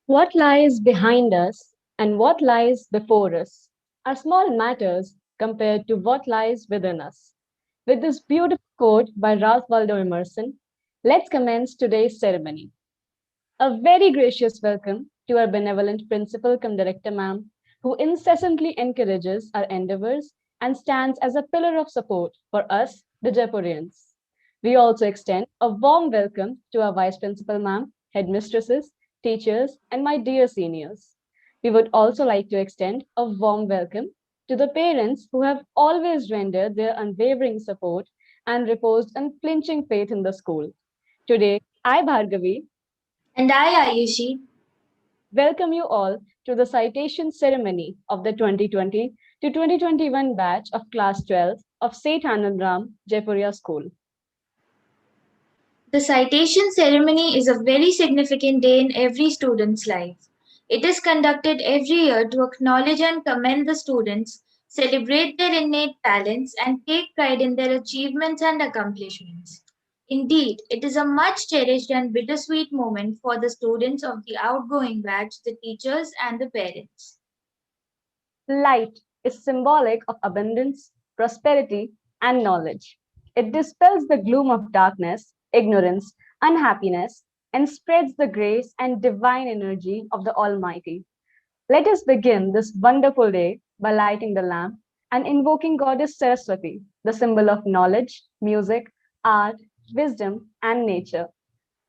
What lies behind us and what lies before us are small matters compared to what lies within us. With this beautiful quote by Ralph Waldo Emerson, let's commence today's ceremony. A very gracious welcome to our benevolent principal cum director, ma'am, who incessantly encourages our endeavors and stands as a pillar of support for us, the Jaipurians. We also extend a warm welcome to our vice principal, ma'am, headmistresses, teachers, and my dear seniors. We would also like to extend a warm welcome to the parents who have always rendered their unwavering support and reposed unflinching faith in the school. Today, I, Bhargavi, And I, Ayushi, welcome you all to the citation ceremony of the 2020 to 2021 batch of Class 12 of St. Anandram, Jaipuria School. the citation ceremony is a very significant day in every student's life. It is conducted every year to acknowledge and commend the students, celebrate their innate talents, and take pride in their achievements and accomplishments. Indeed, it is a much cherished and bittersweet moment for the students of the outgoing batch, the teachers, and the parents. Light is symbolic of abundance, prosperity, and knowledge. It dispels the gloom of darkness, ignorance, unhappiness, and spreads the grace and divine energy of the Almighty. Let us begin this wonderful day by lighting the lamp and invoking Goddess Saraswati, the symbol of knowledge, music, art, wisdom, and nature.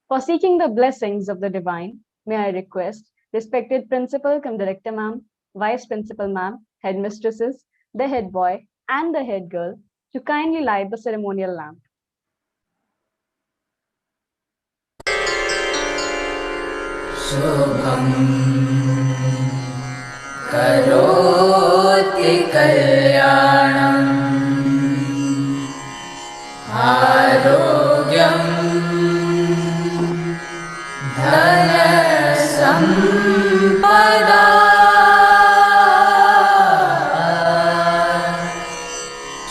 For seeking the blessings of the divine, may I request respected principal cum director ma'am, vice principal ma'am, headmistresses, the head boy, and the head girl to kindly light the ceremonial lamp. शुभं करोति कल्याणम् आरोग्यं धनसम्पदा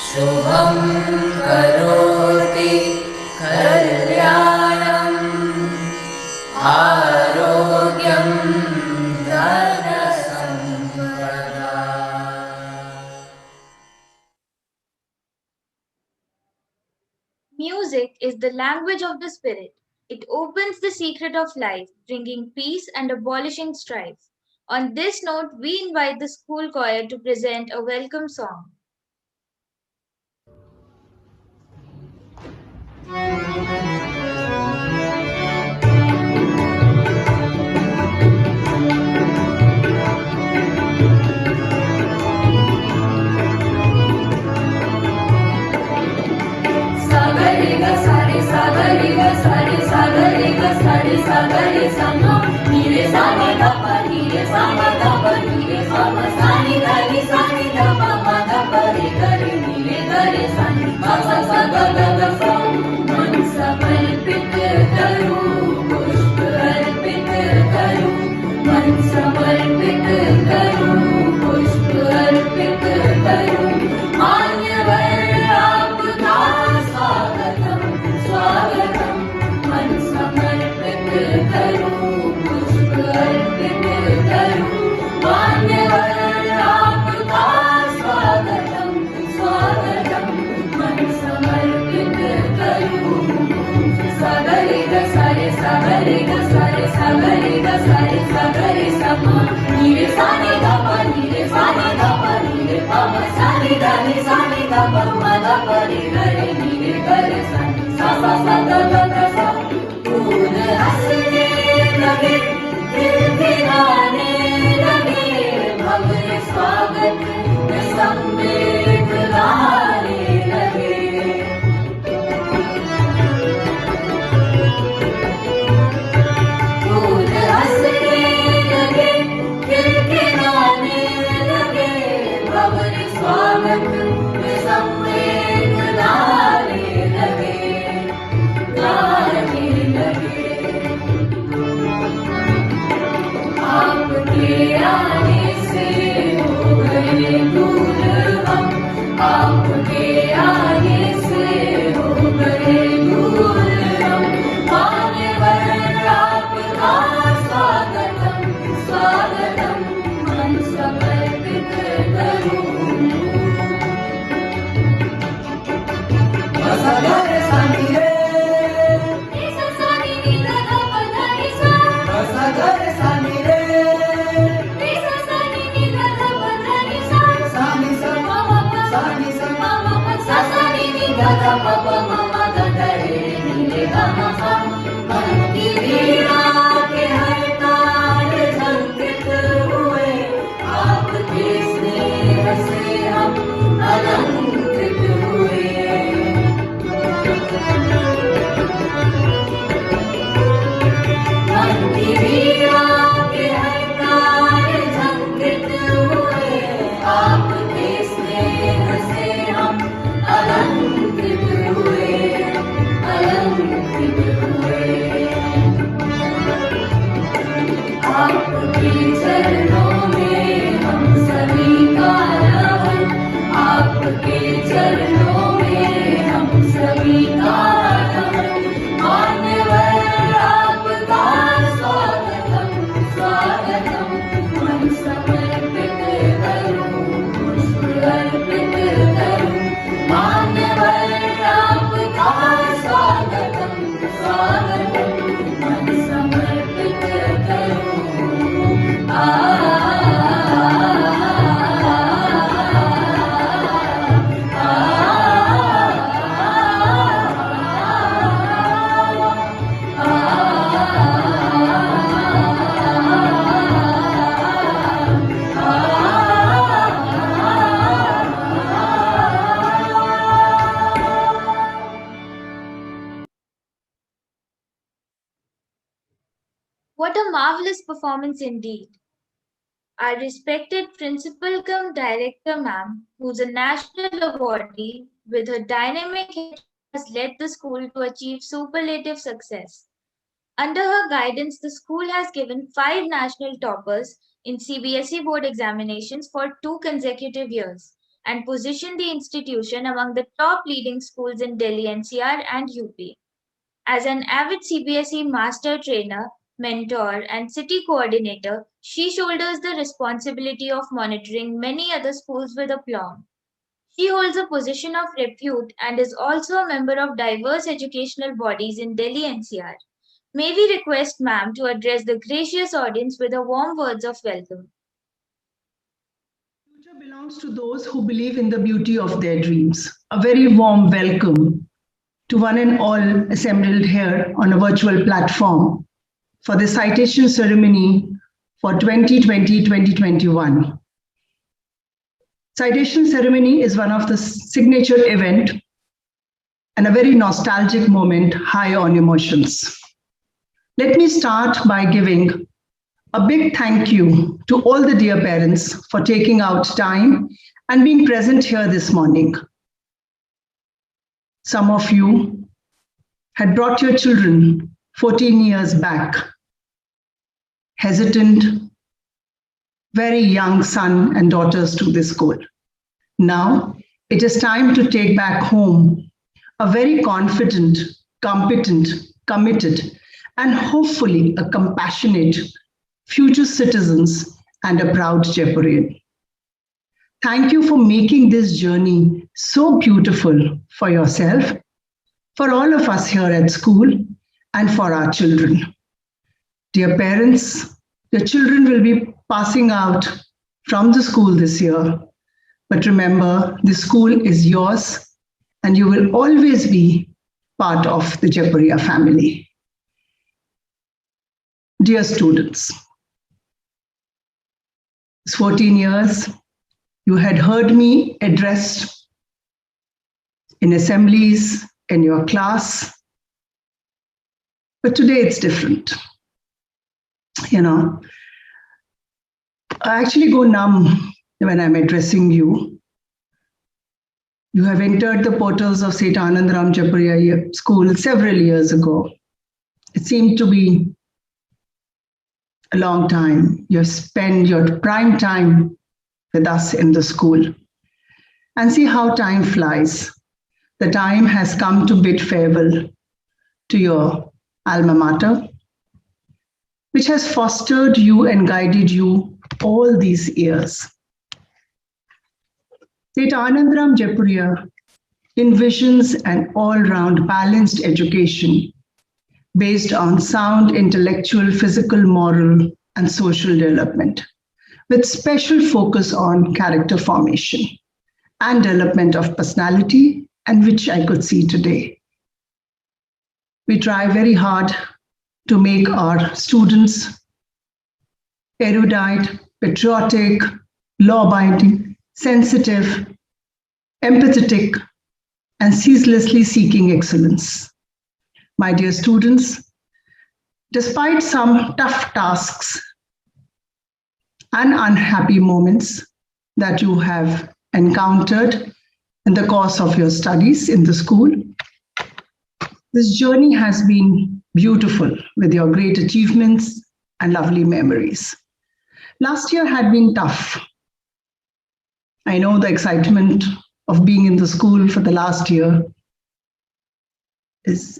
शुभं करोति कल्याणम् आरोग्यं धनसम्पदा. Music is the language of the spirit. It opens the secret of life, bringing peace and abolishing strife. On this note, we invite the school choir to present a welcome song. Sagariga sari sagariga sari sagariga sari sagari sama nire sama ga pa nire sama ga pa nire sama sani gari sani ga pa ma ga pa re gari nire gari sani ma sa sa ga ga ga sa man समर्पित करूं पुष्प अर्पित करूं मन समर्पित करूं पुष्प अर्पित करूं मान्यवर आपका स्वागतम स्वागतम मन समर्पित करूं पुष्प अर्पित करूं मान्यवर आपका स्वागतम स्वागतम मन समर्पित करूं सागरे ग सारे सागरे ग सारे सागरे ग सारे सागरे समा नीरे साने ग प नीरे साने ग प नीरे प म साने ग रे साने ग प म ग प रे ग रे नीरे ग रे सा सा सा सा ग ग ग सा फूल हंसने लगे खिलखिलाने लगे भव्य स्वागत में सम्मिलित गाने लगे फूल हंसने लगे खिलखिलाने लगे भव्य स्वागत में सम्मिलित गाने लगे गाने लगे आपके आने से हो गए दूर हम आपके आने से हो गए दूर हम मान्यवर आपका स्वागतम What a marvelous performance indeed. Our respected principal cum director, ma'am, who's a national awardee, with her dynamic head has led the school to achieve superlative success. Under her guidance, the school has given 5 national toppers in CBSE board examinations for 2 consecutive years and positioned the institution among the top leading schools in Delhi NCR and UP. As an avid CBSE master trainer, mentor, and city coordinator, she shoulders the responsibility of monitoring many other schools with aplomb. She holds a position of repute and is also a member of diverse educational bodies in Delhi NCR. May we request ma'am to address the gracious audience with a warm words of welcome. Future belongs to those who believe in the beauty of their dreams. A very warm welcome to one and all assembled here on a virtual platform for the citation ceremony for 2020-2021. Citation ceremony is one of the signature event and a very nostalgic moment high on emotions. Let me start by giving a big thank you to all the dear parents for taking out time and being present here this morning. Some of you had brought your children 14 years back, hesitant, very young son and daughters to this school. Now it is time to take back home a very confident, competent, committed, and hopefully a compassionate future citizens and a proud Jaipurian. Thank you for making this journey so beautiful for yourself, for all of us here at school, and for our children. Dear parents, your children will be passing out from the school this year. But remember, the school is yours and you will always be part of the Jaipuria family. Dear students, it's 14 years. You had heard me addressed in assemblies, in your class, but today it's different. You know, I actually go numb when I'm addressing you. You have entered the portals of St. Anandram Jaipuria School several years ago. It seemed to be a long time. You have spent your prime time with us in the school. And see how time flies. The time has come to bid farewell to your alma mater, which has fostered you and guided you all these years. St. Anandram Jaipuria envisions an all-round balanced education based on sound intellectual, physical, moral, and social development, with special focus on character formation and development of personality, and which I could see today. We try very hard to make our students erudite, patriotic, law-abiding, sensitive, empathetic, and ceaselessly seeking excellence. My dear students, despite some tough tasks and unhappy moments that you have encountered in the course of your studies in the school, this journey has been beautiful with your great achievements and lovely memories. Last year had been tough. I know the excitement of being in the school for the last year is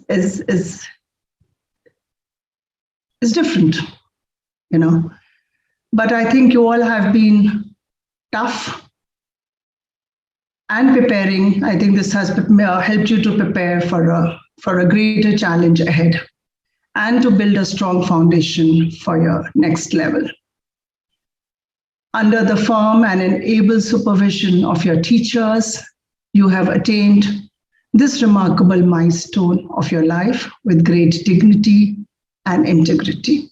different, you know. But I think you all have been tough and preparing. I think this has helped you to prepare for a greater challenge ahead and to build a strong foundation for your next level. under the firm and able supervision of your teachers, you have attained this remarkable milestone of your life with great dignity and integrity.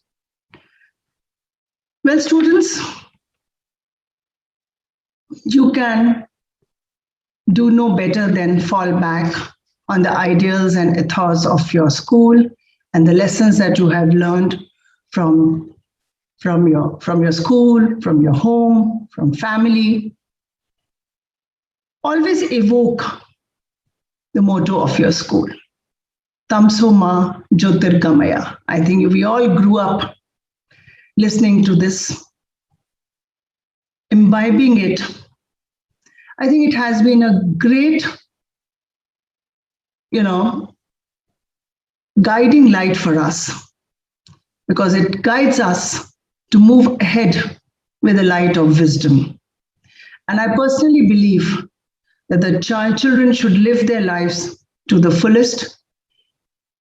Well, students, you can do no better than fall back on the ideals and ethos of your school and the lessons that you have learned from your school, from your home, from family. Always evoke the motto of your school, Tamso Ma Jyotirgamaya. I think we all grew up listening to this, imbibing it. I think it has been a great, guiding light for us, because it guides us to move ahead with the light of wisdom. And I personally believe that the children should live their lives to the fullest,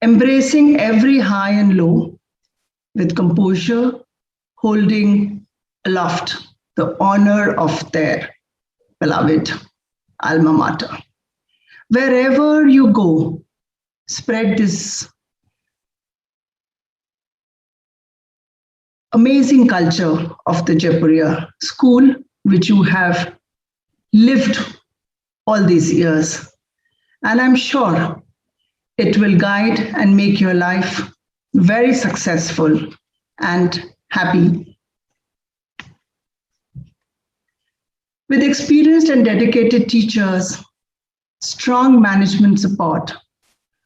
embracing every high and low with composure, holding aloft the honor of their beloved alma mater. Wherever you go, spread this amazing culture of the Jaipuria school, which you have lived all these years. And I'm sure it will guide and make your life very successful and happy. With experienced and dedicated teachers, strong management support,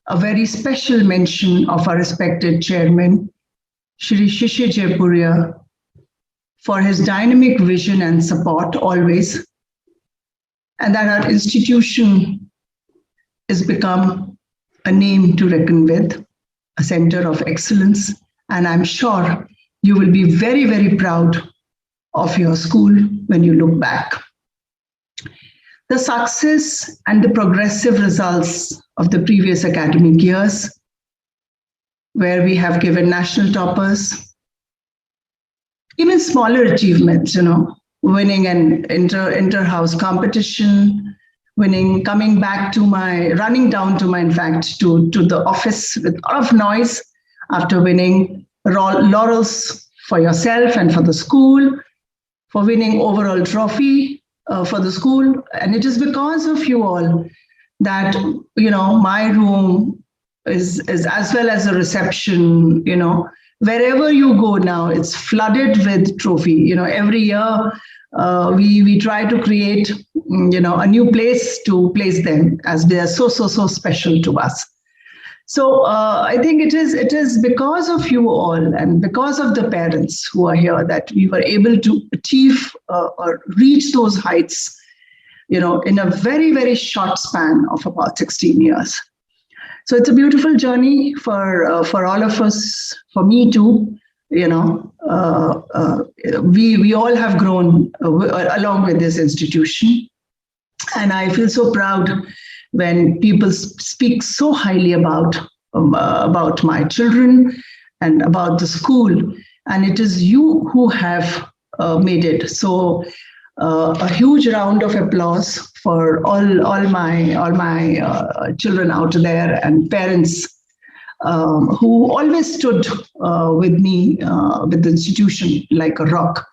a very special mention of our respected chairman, Shri Shishir Jaipuria, for his dynamic vision and support always, and that our institution has become a name to reckon with, a center of excellence. And I'm sure you will be very, very proud of your school when you look back. The success and the progressive results of the previous academic years, where we have given national toppers, even smaller achievements, winning an inter-house competition, running down to the office with a lot of noise after winning laurels for yourself and for the school, for winning overall trophy for the school. And it is because of you all that, my room is as well as a reception, wherever you go now, it's flooded with trophy. Every year we try to create, a new place to place them, as they are so special to us. So I think it is because of you all and because of the parents who are here that we were able to achieve or reach those heights, in a very, very short span of about 16 years. So it's a beautiful journey for all of us, for me too. We all have grown along with this institution, and I feel so proud when people speak so highly about my children and about the school, and it is you who have made it. So a huge round of applause for all my children out there and parents who always stood with me, with the institution like a rock.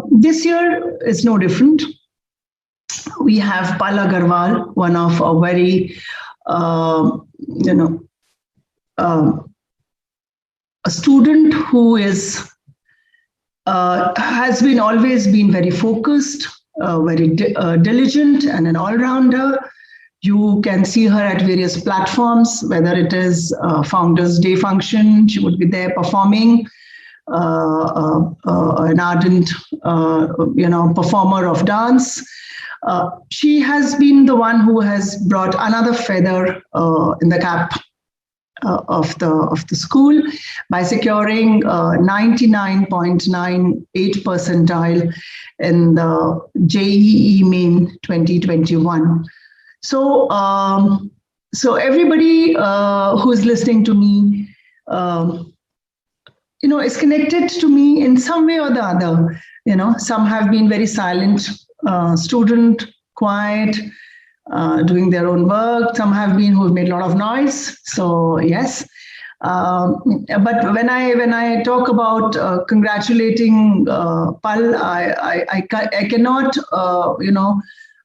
This year is no different. We have Pala Agarwal, one of a very, a student who has always been very focused, very diligent, and an all-rounder. You can see her at various platforms, whether it is Founders Day function, she would be there performing, an ardent, performer of dance. She has been the one who has brought another feather in the cap of the school by securing 99.98 percentile in the JEE Main 2021. So everybody who's listening to me, is connected to me in some way or the other. Some have been very silent student, quiet, doing their own work. Some have been who've made a lot of noise. So yes. But when I talk about congratulating Pal, I cannot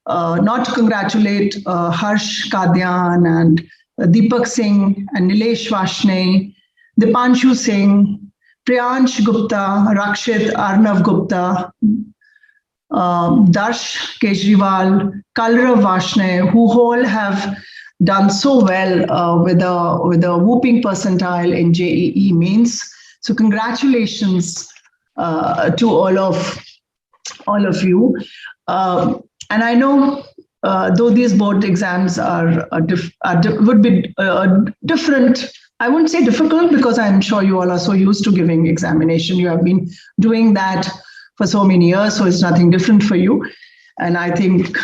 not congratulate Harsh Kadyan and Deepak Singh and Nilesh Vashne, Dipanshu Singh, Priyansh Gupta, Rakshit, Arnav Gupta, Darsh Kejriwal, Kalrav Vashne, who all have done so well with a whooping percentile in JEE mains. So congratulations to all of you. And I know though these board exams would be different. I wouldn't say difficult, because I'm sure you all are so used to giving examination. You have been doing that for so many years, so it's nothing different for you. And I think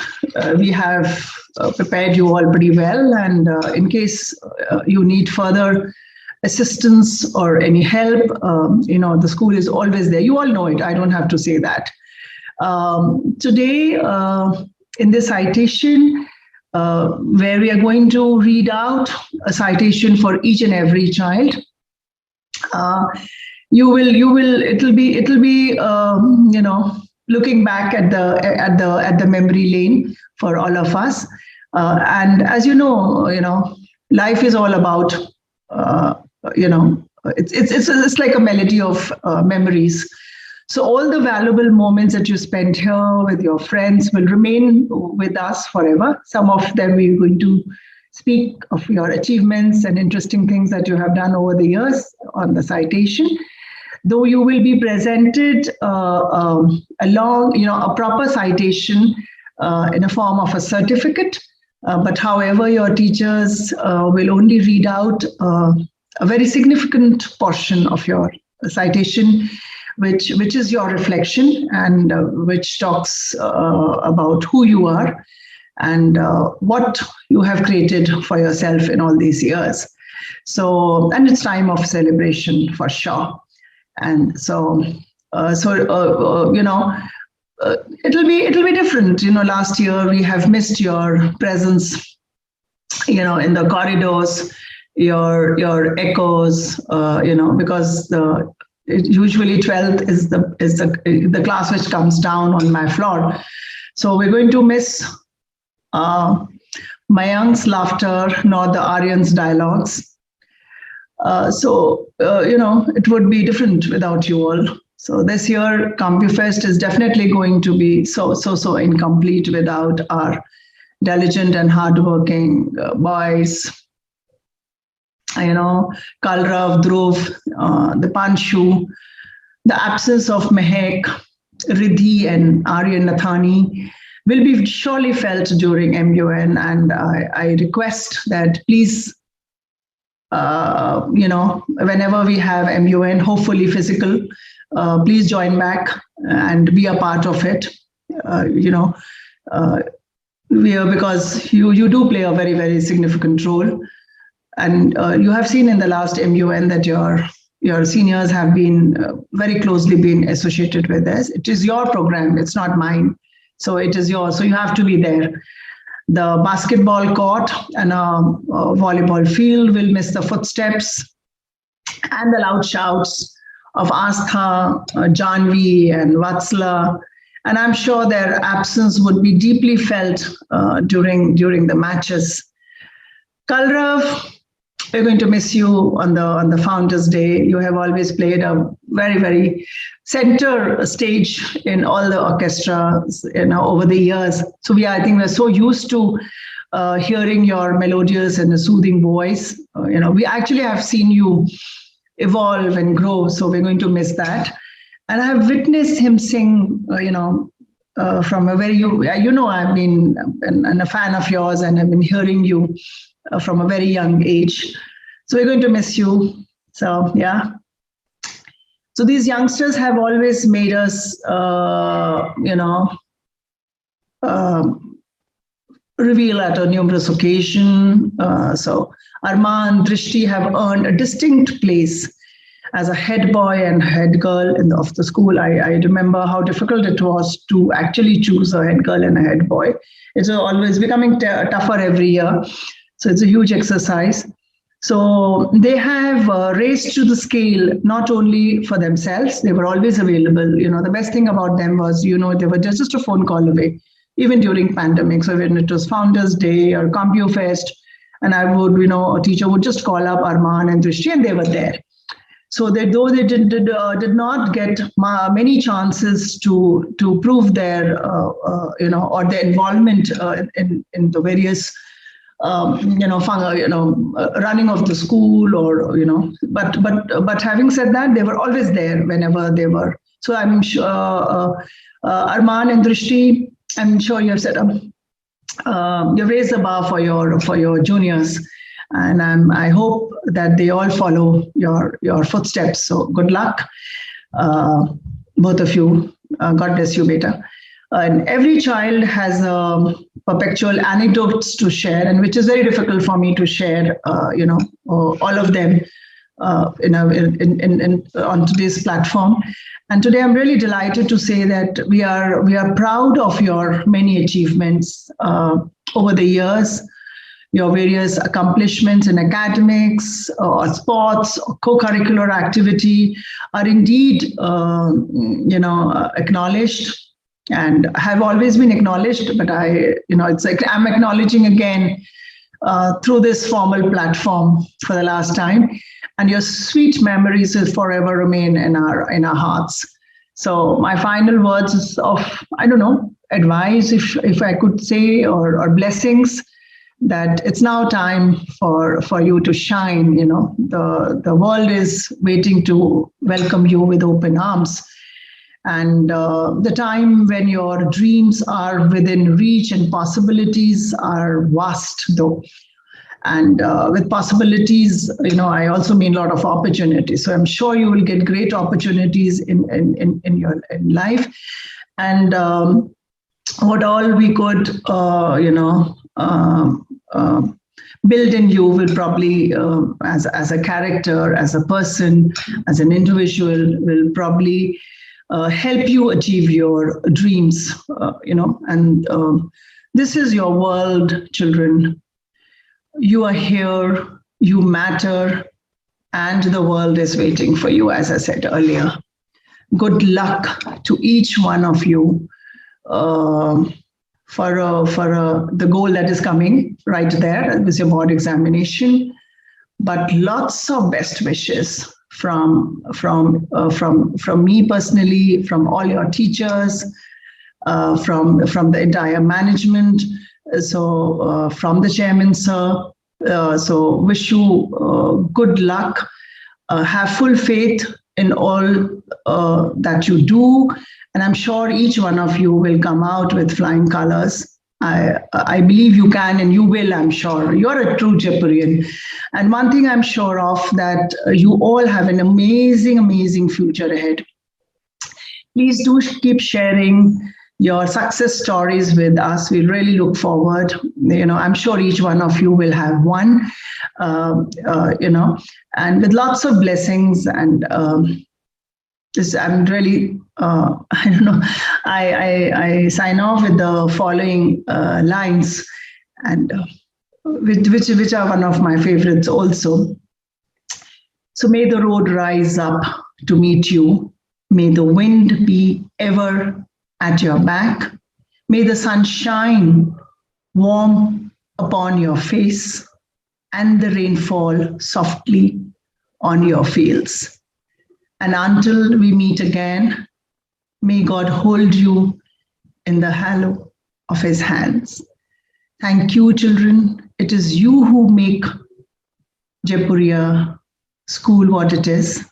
we have prepared you all pretty well. And in case you need further assistance or any help, the school is always there. You all know it. I don't have to say that. Today, in this citation, where we are going to read out a citation for each and every child, it'll be looking back at the memory lane for all of us. And as you know, life is all about, it's like a melody of memories. So all the valuable moments that you spent here with your friends will remain with us forever. Some of them we're going to speak of your achievements and interesting things that you have done over the years on the citation. Though you will be presented a proper citation in a form of a certificate, but however, your teachers will only read out a very significant portion of your citation, which is your reflection, and which talks about who you are and what you have created for yourself in all these years. So, and it's time of celebration for sure. And so, it'll be different. Last year we have missed your presence, in the corridors, your echoes, because usually 12th is the class which comes down on my floor. So we're going to miss Mayank's laughter, nor the Aryan's dialogues. It would be different without you all. So this year, CompuFest is definitely going to be so incomplete without our diligent and hardworking boys. Kalrav, Dhruv, Dipanshu, the absence of Mehek, Riddhi and Aryan Nathani will be surely felt during MUN. And I request that please, whenever we have MUN, hopefully physical, please join back and be a part of it. Because you do play a very, very significant role. And you have seen in the last MUN that your seniors have been very closely been associated with this. It is your program, it's not mine. So it is yours. So you have to be there. The basketball court and a volleyball field will miss the footsteps and the loud shouts of Astha, Janvi and Vatsala. And I'm sure their absence would be deeply felt during the matches. Kalrav, we're going to miss you on the Founders Day. You have always played a very, very center stage in all the orchestras, over the years. So I think we're so used to hearing your melodious and soothing voice. We actually have seen you evolve and grow. So we're going to miss that. And I have witnessed him sing, from a very, I've been a fan of yours, and I've been hearing you from a very young age. So we're going to miss you. So, yeah. So these youngsters have always made us, reveal at a numerous occasion. So Arman, Drishti have earned a distinct place as a head boy and head girl of the school, I remember how difficult it was to actually choose a head girl and a head boy. It's always becoming tougher every year. So it's a huge exercise. So they have raised to the scale, not only for themselves, they were always available. The best thing about them was, they were just a phone call away, even during pandemic. So when it was Founders Day or CompuFest, and I would, a teacher would just call up Arman and Drishti, and they were there. So though they did not get many chances to prove their, or their involvement in the various, running of the school, or but having said that, they were always there whenever they were. So I'm sure Arman and Drishti, I'm sure you've set up, you raised the bar for your juniors. And I hope that they all follow your footsteps. So good luck, both of you. God bless you, beta. And every child has perpetual anecdotes to share, and which is very difficult for me to share. All of them on today's platform. And today, I'm really delighted to say that we are proud of your many achievements over the years. Your various accomplishments in academics or sports or co-curricular activity are indeed, acknowledged and have always been acknowledged. But it's like I'm acknowledging again through this formal platform for the last time. And your sweet memories will forever remain in our hearts. So my final words of, advice, if I could say, or blessings, that it's now time for you to shine. The world is waiting to welcome you with open arms. And the time when your dreams are within reach and possibilities are vast, though. And with possibilities, I also mean a lot of opportunities. So I'm sure you will get great opportunities in your life. And what all we could, build in you will probably, as a character, as a person, as an individual, will probably help you achieve your dreams, and this is your world, children. You are here, you matter, and the world is waiting for you, as I said earlier. Good luck to each one of you for the goal that is coming right there with your board examination, but lots of best wishes from me personally, from all your teachers, from the entire management. So from the chairman, sir. So wish you good luck. Have full faith in all that you do. And I'm sure each one of you will come out with flying colors. I believe you can, and you will, I'm sure. You're a true Jaipurian. And one thing I'm sure of, that you all have an amazing, amazing future ahead. Please do keep sharing your success stories with us. We really look forward. I'm sure each one of you will have one, and with lots of blessings. And I'm really, I sign off with the following lines, and which are one of my favorites also. So may the road rise up to meet you. May the wind be ever at your back. May the sun shine warm upon your face, and the rain fall softly on your fields. And until we meet again, may God hold you in the hollow of his hands. Thank you, children. It is you who make Jaipuria School what it is.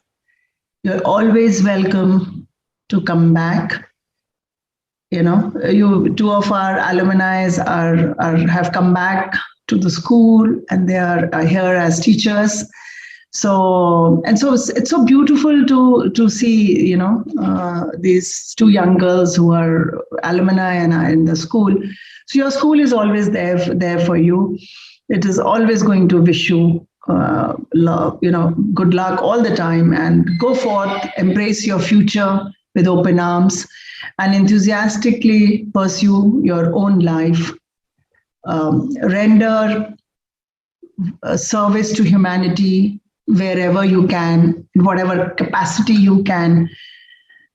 You're always welcome to come back. Two of our alumni have come back to the school, and they are here as teachers. So it's so beautiful to see, these two young girls who are alumni and are in the school. So your school is always there for you. It is always going to wish you good luck all the time, and go forth, embrace your future with open arms, and enthusiastically pursue your own life. Render service to humanity wherever you can, in whatever capacity you can,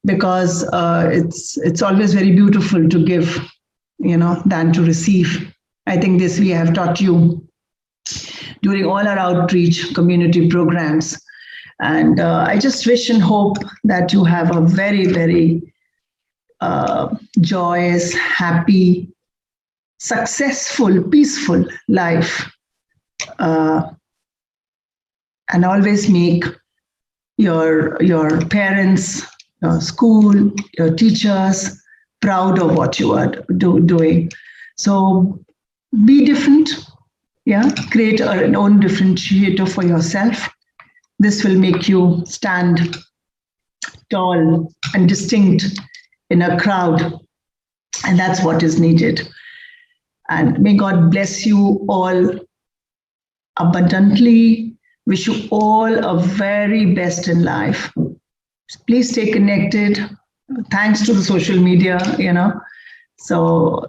because it's always very beautiful to give, than to receive. I think this we have taught you during all our outreach community programs. And I just wish and hope that you have a very, very joyous, happy, successful, peaceful life. And always make your parents, your school, your teachers proud of what you are doing. So be different, create an own differentiator for yourself. This will make you stand tall and distinct in a crowd, and that's what is needed. And may God bless you all abundantly. Wish you all a very best in life. Please stay connected. Thanks to the social media, So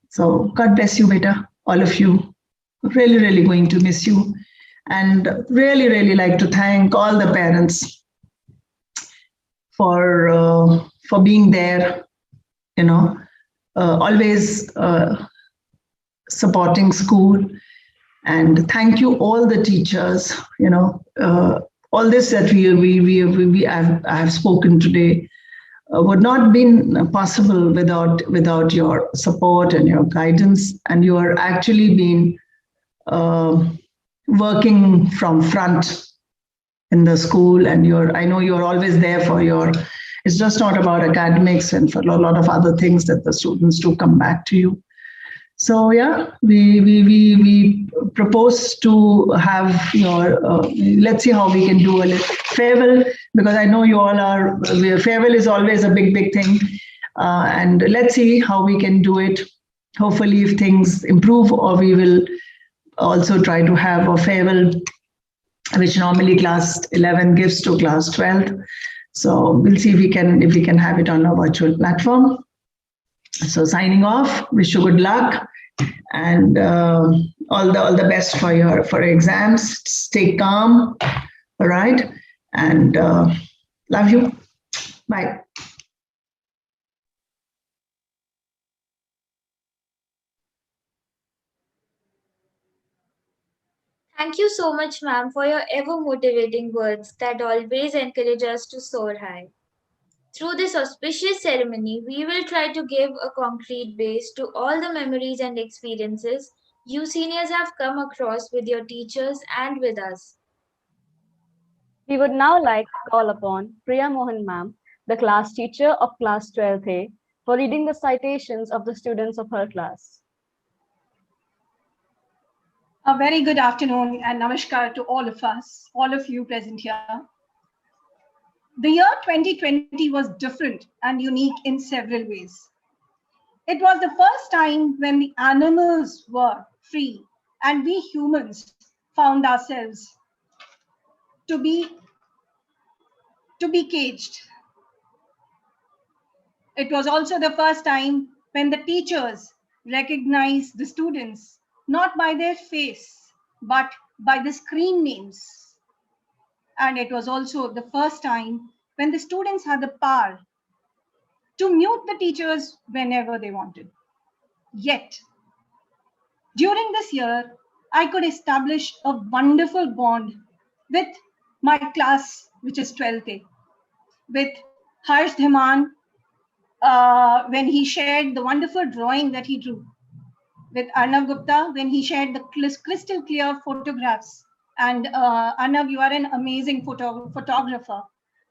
so God bless you, beta, all of you. Really, really going to miss you. And really, really like to thank all the parents for being there, always supporting school. And thank you all the teachers, all this that I have spoken today would not been possible without your support and your guidance. And you are actually been working from front in the school, and I know you're always there for it's just not about academics, and for a lot of other things that the students do come back to you. So we propose to have your, let's see how we can do a little farewell, because I know you all are, farewell is always a big thing. And let's see how we can do it. Hopefully if things improve, or we will also try to have a farewell, which normally class 11 gives to class 12. So we'll see if we can have it on a virtual platform. So signing off, wish you good luck, and all the best for your exams. Stay calm, all right, and love you. Bye. Thank you so much, ma'am, for your ever motivating words that always encourage us to soar high. Through this auspicious ceremony, we will try to give a concrete base to all the memories and experiences you seniors have come across with your teachers and with us. We would now like to call upon Priya Mohan ma'am, the class teacher of class 12A, for reading the citations of the students of her class. A very good afternoon and namaskar to all of us, all of you present here. The year 2020 was different and unique in several ways. It was the first time when the animals were free and we humans found ourselves to be caged. It was also the first time when the teachers recognized the students not by their face, but by the screen names. And it was also the first time when the students had the power to mute the teachers whenever they wanted. Yet, during this year, I could establish a wonderful bond with my class, which is 12th A, with Harsh Dhiman, when he shared the wonderful drawing that he drew, with Arnav Gupta, when he shared the crystal clear photographs. And Arnav, you are an amazing photographer,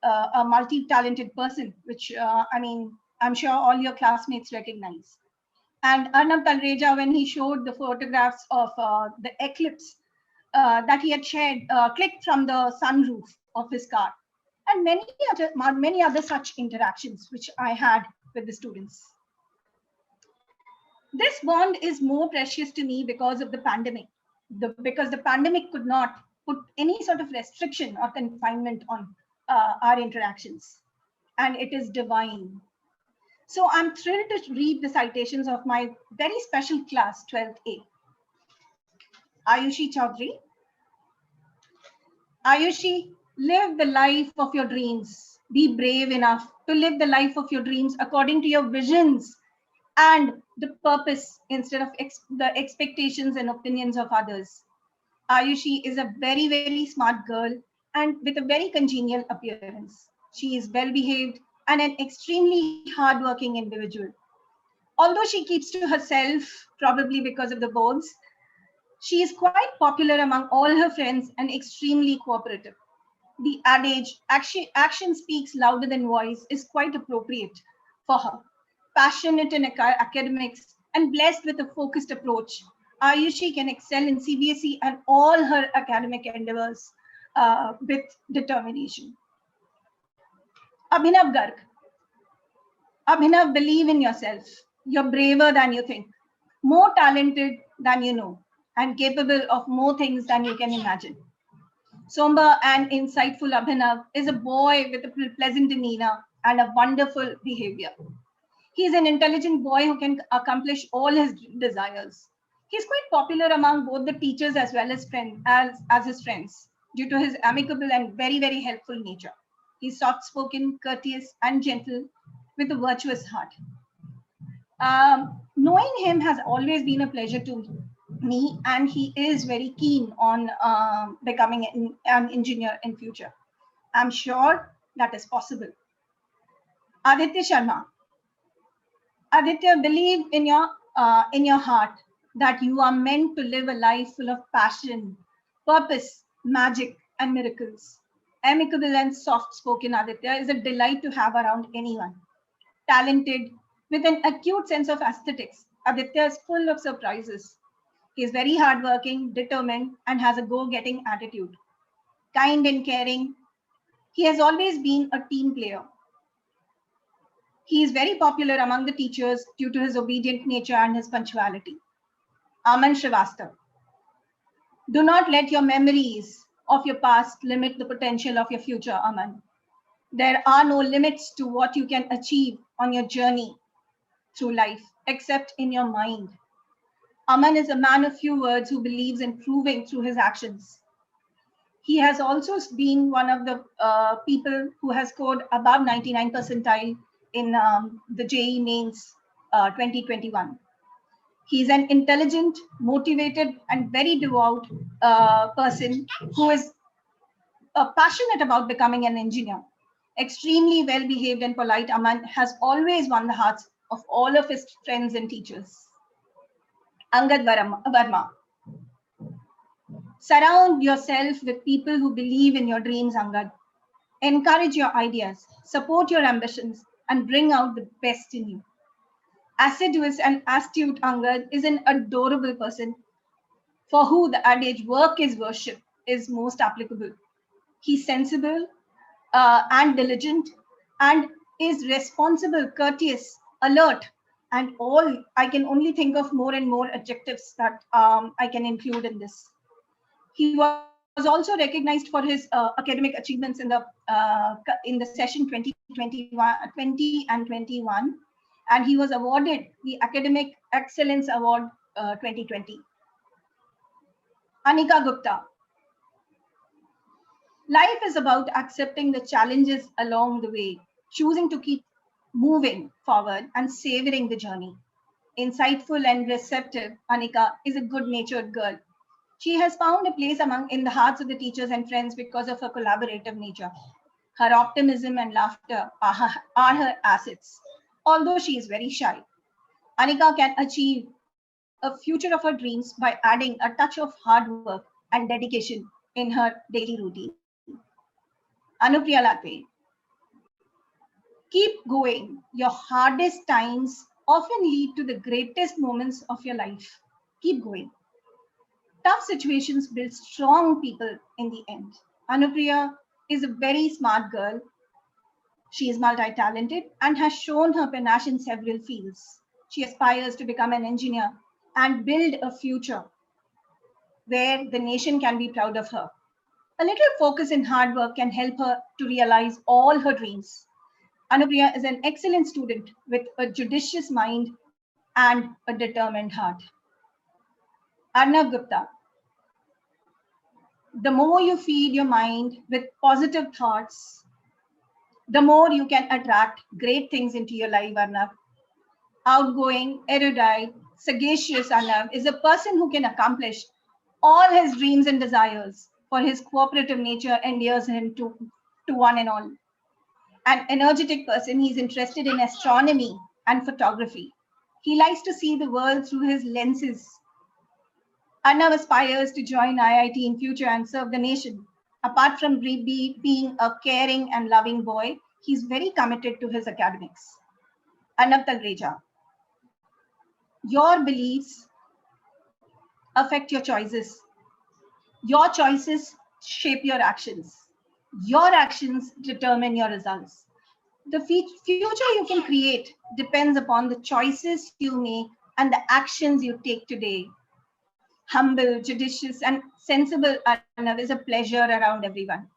a multi-talented person, which I'm sure all your classmates recognize. And Arnav Talreja, when he showed the photographs of the eclipse that he had shared, clicked from the sunroof of his car, and many other such interactions which I had with the students. This bond is more precious to me because of the pandemic, because the pandemic could not put any sort of restriction or confinement on our interactions. And it is divine. So I'm thrilled to read the citations of my very special class, 12th A. Ayushi Chaudhary. Ayushi, live the life of your dreams. Be brave enough to live the life of your dreams according to your visions and the purpose instead of the expectations and opinions of others. Ayushi is a very, very smart girl and with a very congenial appearance. She is well behaved and an extremely hardworking individual. Although she keeps to herself, probably because of the boards, she is quite popular among all her friends and extremely cooperative. The adage, action speaks louder than voice, is quite appropriate for her. Passionate in academics and blessed with a focused approach, Ayushi can excel in CBSE and all her academic endeavors with determination. Abhinav Garg. Abhinav, believe in yourself. You're braver than you think, more talented than you know, and capable of more things than you can imagine. Somber and insightful Abhinav is a boy with a pleasant demeanor and a wonderful behavior. He is an intelligent boy who can accomplish all his desires. He is quite popular among both the teachers as well as his friends due to his amicable and very, very helpful nature. He is soft-spoken, courteous, and gentle with a virtuous heart. Knowing him has always been a pleasure to me, and he is very keen on becoming an engineer in future. I'm sure that is possible. Aditya Sharma. Aditya, believe in your heart that you are meant to live a life full of passion, purpose, magic, and miracles. Amicable and soft-spoken Aditya is a delight to have around anyone. Talented, with an acute sense of aesthetics, Aditya is full of surprises. He is very hardworking, determined, and has a go-getting attitude. Kind and caring, he has always been a team player. He is very popular among the teachers due to his obedient nature and his punctuality. Aman Srivastav. Do not let your memories of your past limit the potential of your future, Aman. There are no limits to what you can achieve on your journey through life, except in your mind. Aman is a man of few words who believes in proving through his actions. He has also been one of the people who has scored above 99 percentile in the JEE Mains 2021. He is an intelligent, motivated, and very devout person who is passionate about becoming an engineer. Extremely well-behaved and polite, Aman has always won the hearts of all of his friends and teachers. Angad Verma. Surround yourself with people who believe in your dreams, Angad. Encourage your ideas, support your ambitions, and bring out the best in you. Assiduous and astute Angad is an adorable person for who the adage work is worship is most applicable. He's sensible and diligent and is responsible, courteous, alert, and all. I can only think of more and more adjectives that I can include in this. He was also recognized for his academic achievements in the session 2020 and 21, and he was awarded the Academic Excellence Award 2020. Anika Gupta. Life is about accepting the challenges along the way, choosing to keep moving forward and savoring the journey. Insightful and receptive, Anika is a good-natured girl. She has found a place in the hearts of the teachers and friends because of her collaborative nature. Her optimism and laughter are her assets. Although she is very shy, Anika can achieve a future of her dreams by adding a touch of hard work and dedication in her daily routine. Anupriya Latwe. Keep going. Your hardest times often lead to the greatest moments of your life. Keep going. Tough situations build strong people in the end. Anupriya is a very smart girl. She is multi-talented and has shown her panache in several fields. She aspires to become an engineer and build a future where the nation can be proud of her. A little focus and hard work can help her to realize all her dreams. Anupriya is an excellent student with a judicious mind and a determined heart. Arnav Gupta, the more you feed your mind with positive thoughts, the more you can attract great things into your life, Arnav. Outgoing, erudite, sagacious Arnav is a person who can accomplish all his dreams and desires, for his cooperative nature endears him to one and all. An energetic person, he's interested in astronomy and photography. He likes to see the world through his lenses. Arnav aspires to join IIT in future and serve the nation. Apart from being a caring and loving boy, he's very committed to his academics. Arnav Talreja, your beliefs affect your choices. Your choices shape your actions. Your actions determine your results. The future you can create depends upon the choices you make and the actions you take today. Humble, judicious, and sensible Arnav is a pleasure around everyone.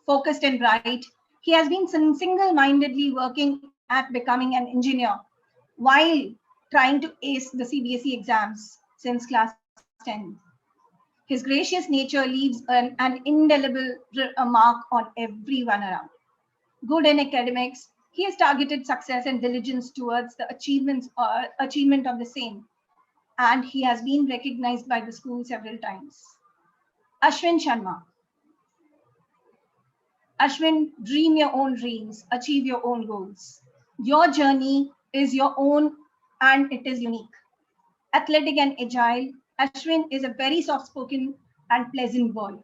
Focused and bright, he has been single-mindedly working at becoming an engineer while trying to ace the CBSE exams since class 10. His gracious nature leaves an indelible mark on everyone around. Good in academics, he has targeted success and diligence towards the achievement of the same, and he has been recognized by the school several times. Ashwin Sharma. Ashwin, dream your own dreams, achieve your own goals. Your journey is your own and it is unique. Athletic and agile, Ashwin is a very soft-spoken and pleasant boy.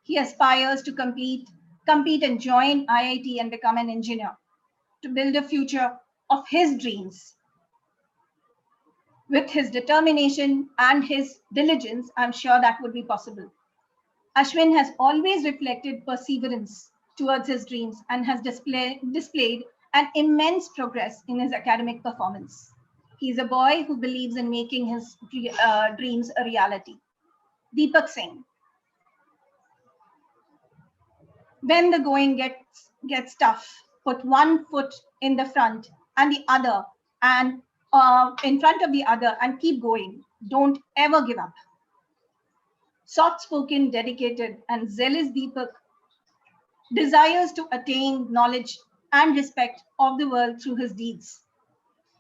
He aspires to compete and join IIT and become an engineer to build a future of his dreams. With his determination and his diligence, I'm sure that would be possible. Ashwin has always reflected perseverance towards his dreams and has displayed an immense progress in his academic performance. He's a boy who believes in making his dreams a reality. Deepak Singh. When the going gets tough, put one foot in the front and the other and in front of the other and keep going. Don't ever give up. Soft-spoken, dedicated, and zealous Deepak desires to attain knowledge and respect of the world through his deeds.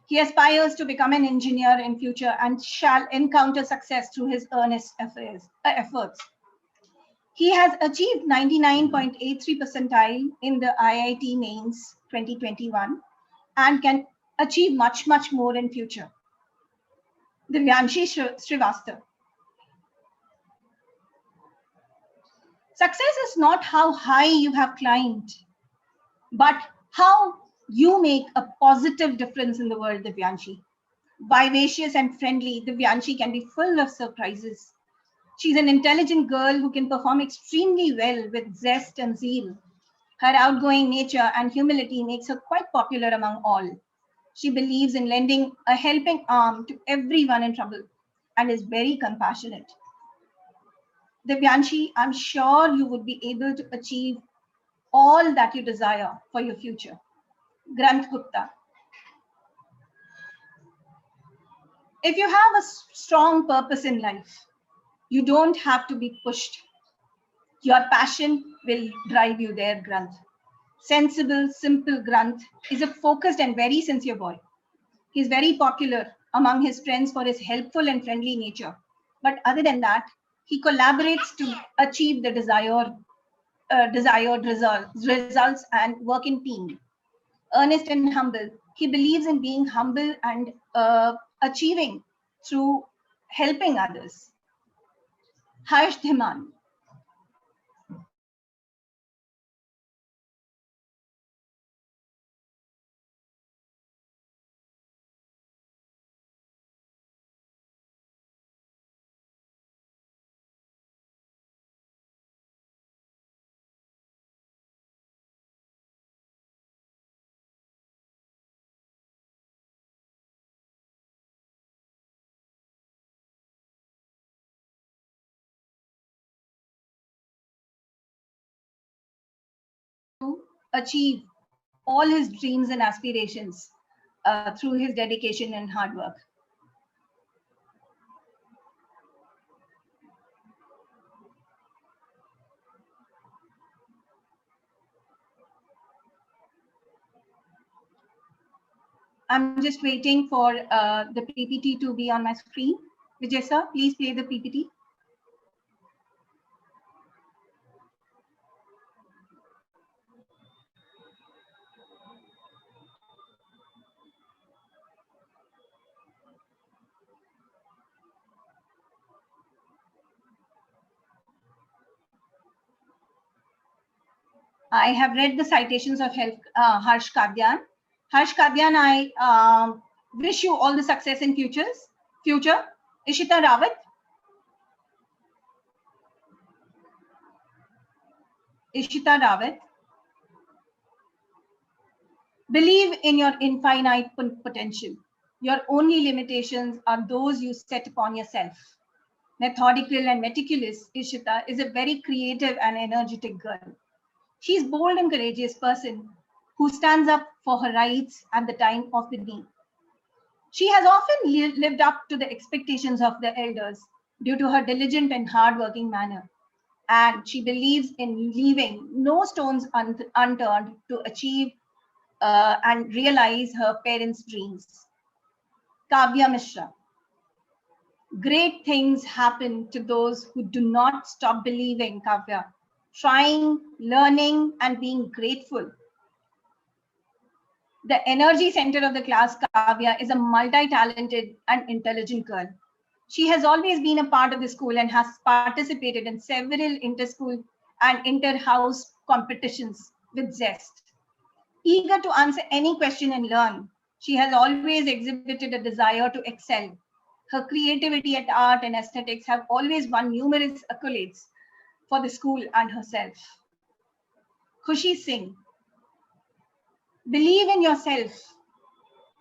He aspires to become an engineer in future and shall encounter success through his earnest efforts. He has achieved 99.83 percentile in the IIT Mains 2021 and can achieve much, much more in future. Divyanshi Srivastava. Success is not how high you have climbed, but how you make a positive difference in the world, Divyanshi. Vivacious and friendly, Divyanshi can be full of surprises. She's an intelligent girl who can perform extremely well with zest and zeal. Her outgoing nature and humility makes her quite popular among all. She believes in lending a helping arm to everyone in trouble and is very compassionate. Divyanshi, I'm sure you would be able to achieve all that you desire for your future. Granth Gupta. If you have a strong purpose in life, you don't have to be pushed. Your passion will drive you there, Granth. Sensible, simple Granth is a focused and very sincere boy. He's very popular among his friends for his helpful and friendly nature. But other than that, he collaborates to achieve the desired results and work in team. Earnest and humble, he believes in being humble and achieving through helping others. Harsh Dhiman. achieve all his dreams and aspirations through his dedication and hard work. I'm just waiting for the PPT to be on my screen. Vijay sir, please play the PPT. I have read the citations of Harsh Kadyan. Harsh Kadyan, I wish you all the success in future. Ishita Rawat. Ishita Rawat. Believe in your infinite potential. Your only limitations are those you set upon yourself. Methodical and meticulous, Ishita is a very creative and energetic girl. She's bold and courageous person who stands up for her rights at the time of the need. She has often lived up to the expectations of the elders due to her diligent and hardworking manner. And she believes in leaving no stones unturned to achieve and realize her parents' dreams. Kavya Mishra. Great things happen to those who do not stop believing, Kavya. Trying, learning, and being grateful. The energy center of the class, Kavya, is a multi-talented and intelligent girl. She has always been a part of the school and has participated in several inter-school and inter-house competitions with zest. Eager to answer any question and learn, she has always exhibited a desire to excel. Her creativity at art and aesthetics have always won numerous accolades for the school and herself. Khushi Singh. Believe in yourself.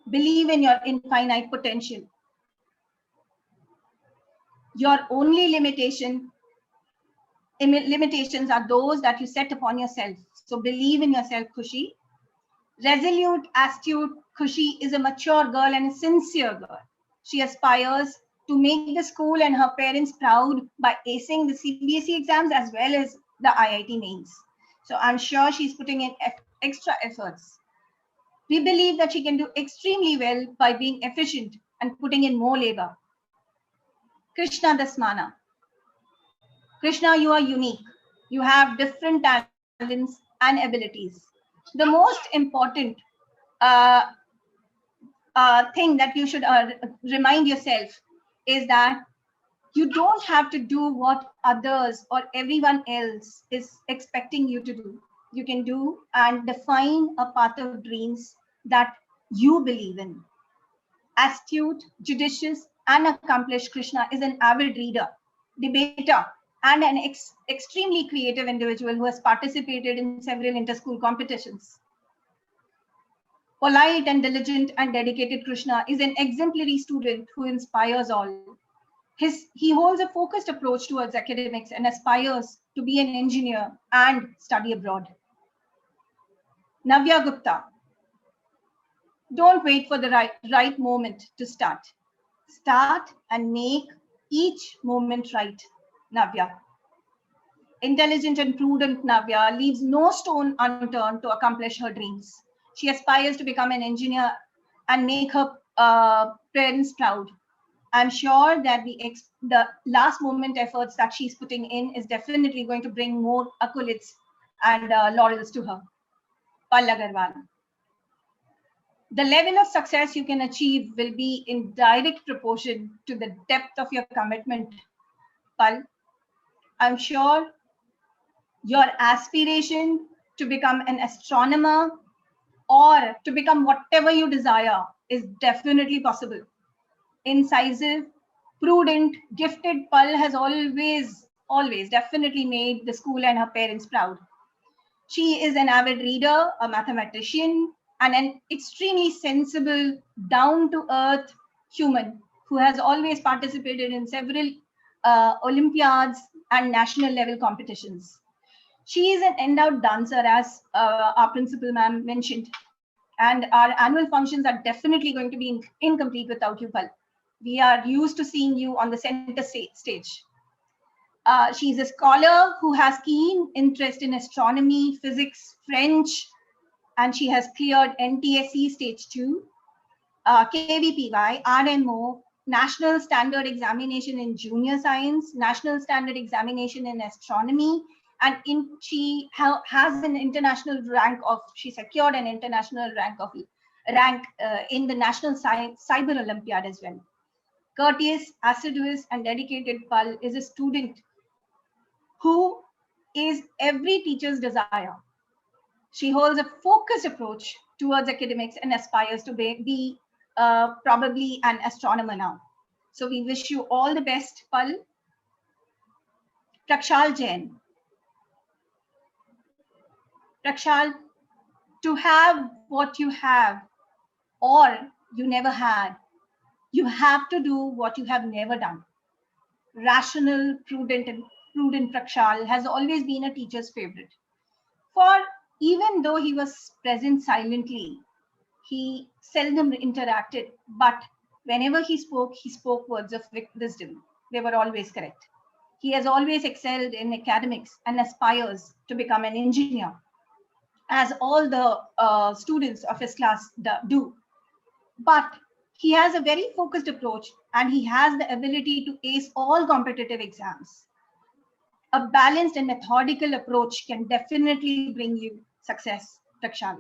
Believe in your infinite potential. Your only limitations are those that you set upon yourself. So believe in yourself, Khushi. Resolute, astute, Khushi is a mature girl and a sincere girl. She aspires to make the school and her parents proud by acing the CBSE exams as well as the IIT mains. So I'm sure she's putting in extra efforts. We believe that she can do extremely well by being efficient and putting in more labor. Krishna Dasmana. Krishna, you are unique. You have different talents and abilities. The most important thing that you should remind yourself is that you don't have to do what others or everyone else is expecting you to do. You can do and define a path of dreams that you believe in. Astute, judicious, and accomplished Krishna is an avid reader, debater, and an extremely creative individual who has participated in several inter-school competitions. Polite and diligent and dedicated Krishna is an exemplary student who inspires all. He holds a focused approach towards academics and aspires to be an engineer and study abroad. Navya Gupta. Don't wait for the right moment to start. Start and make each moment right, Navya. Intelligent and prudent Navya leaves no stone unturned to accomplish her dreams. She aspires to become an engineer and make her parents proud. I'm sure that the last moment efforts that she's putting in is definitely going to bring more accolades and laurels to her. Pal Agarwal. The level of success you can achieve will be in direct proportion to the depth of your commitment, Pal. I'm sure your aspiration to become an astronomer or to become whatever you desire is definitely possible. Incisive, prudent, gifted Pal has always definitely made the school and her parents proud. She is an avid reader, a mathematician, and an extremely sensible, down-to-earth human who has always participated in several Olympiads and national level competitions. She is an endowed dancer, as our principal ma'am mentioned, and our annual functions are definitely going to be incomplete without you, Pal. We are used to seeing you on the center stage. She's a scholar who has keen interest in astronomy, physics, French, and she has cleared NTSE Stage 2, KVPY, RMO, National Standard Examination in Junior Science, National Standard Examination in Astronomy, and she has an international rank of, she secured an international rank in the National Cyber Olympiad as well. Courteous, assiduous, and dedicated Pal is a student who is every teacher's desire. She holds a focused approach towards academics and aspires to be probably an astronomer now. So we wish you all the best, Pal. Prakshal Jain. Prakshal, to have what you have or you never had, you have to do what you have never done. Rational, prudent Prakshal has always been a teacher's favorite. For even though he was present silently, he seldom interacted, but whenever he spoke words of wisdom. They were always correct. He has always excelled in academics and aspires to become an engineer, as all the students of his class do. But he has a very focused approach and he has the ability to ace all competitive exams. A balanced and methodical approach can definitely bring you success, Prakshal.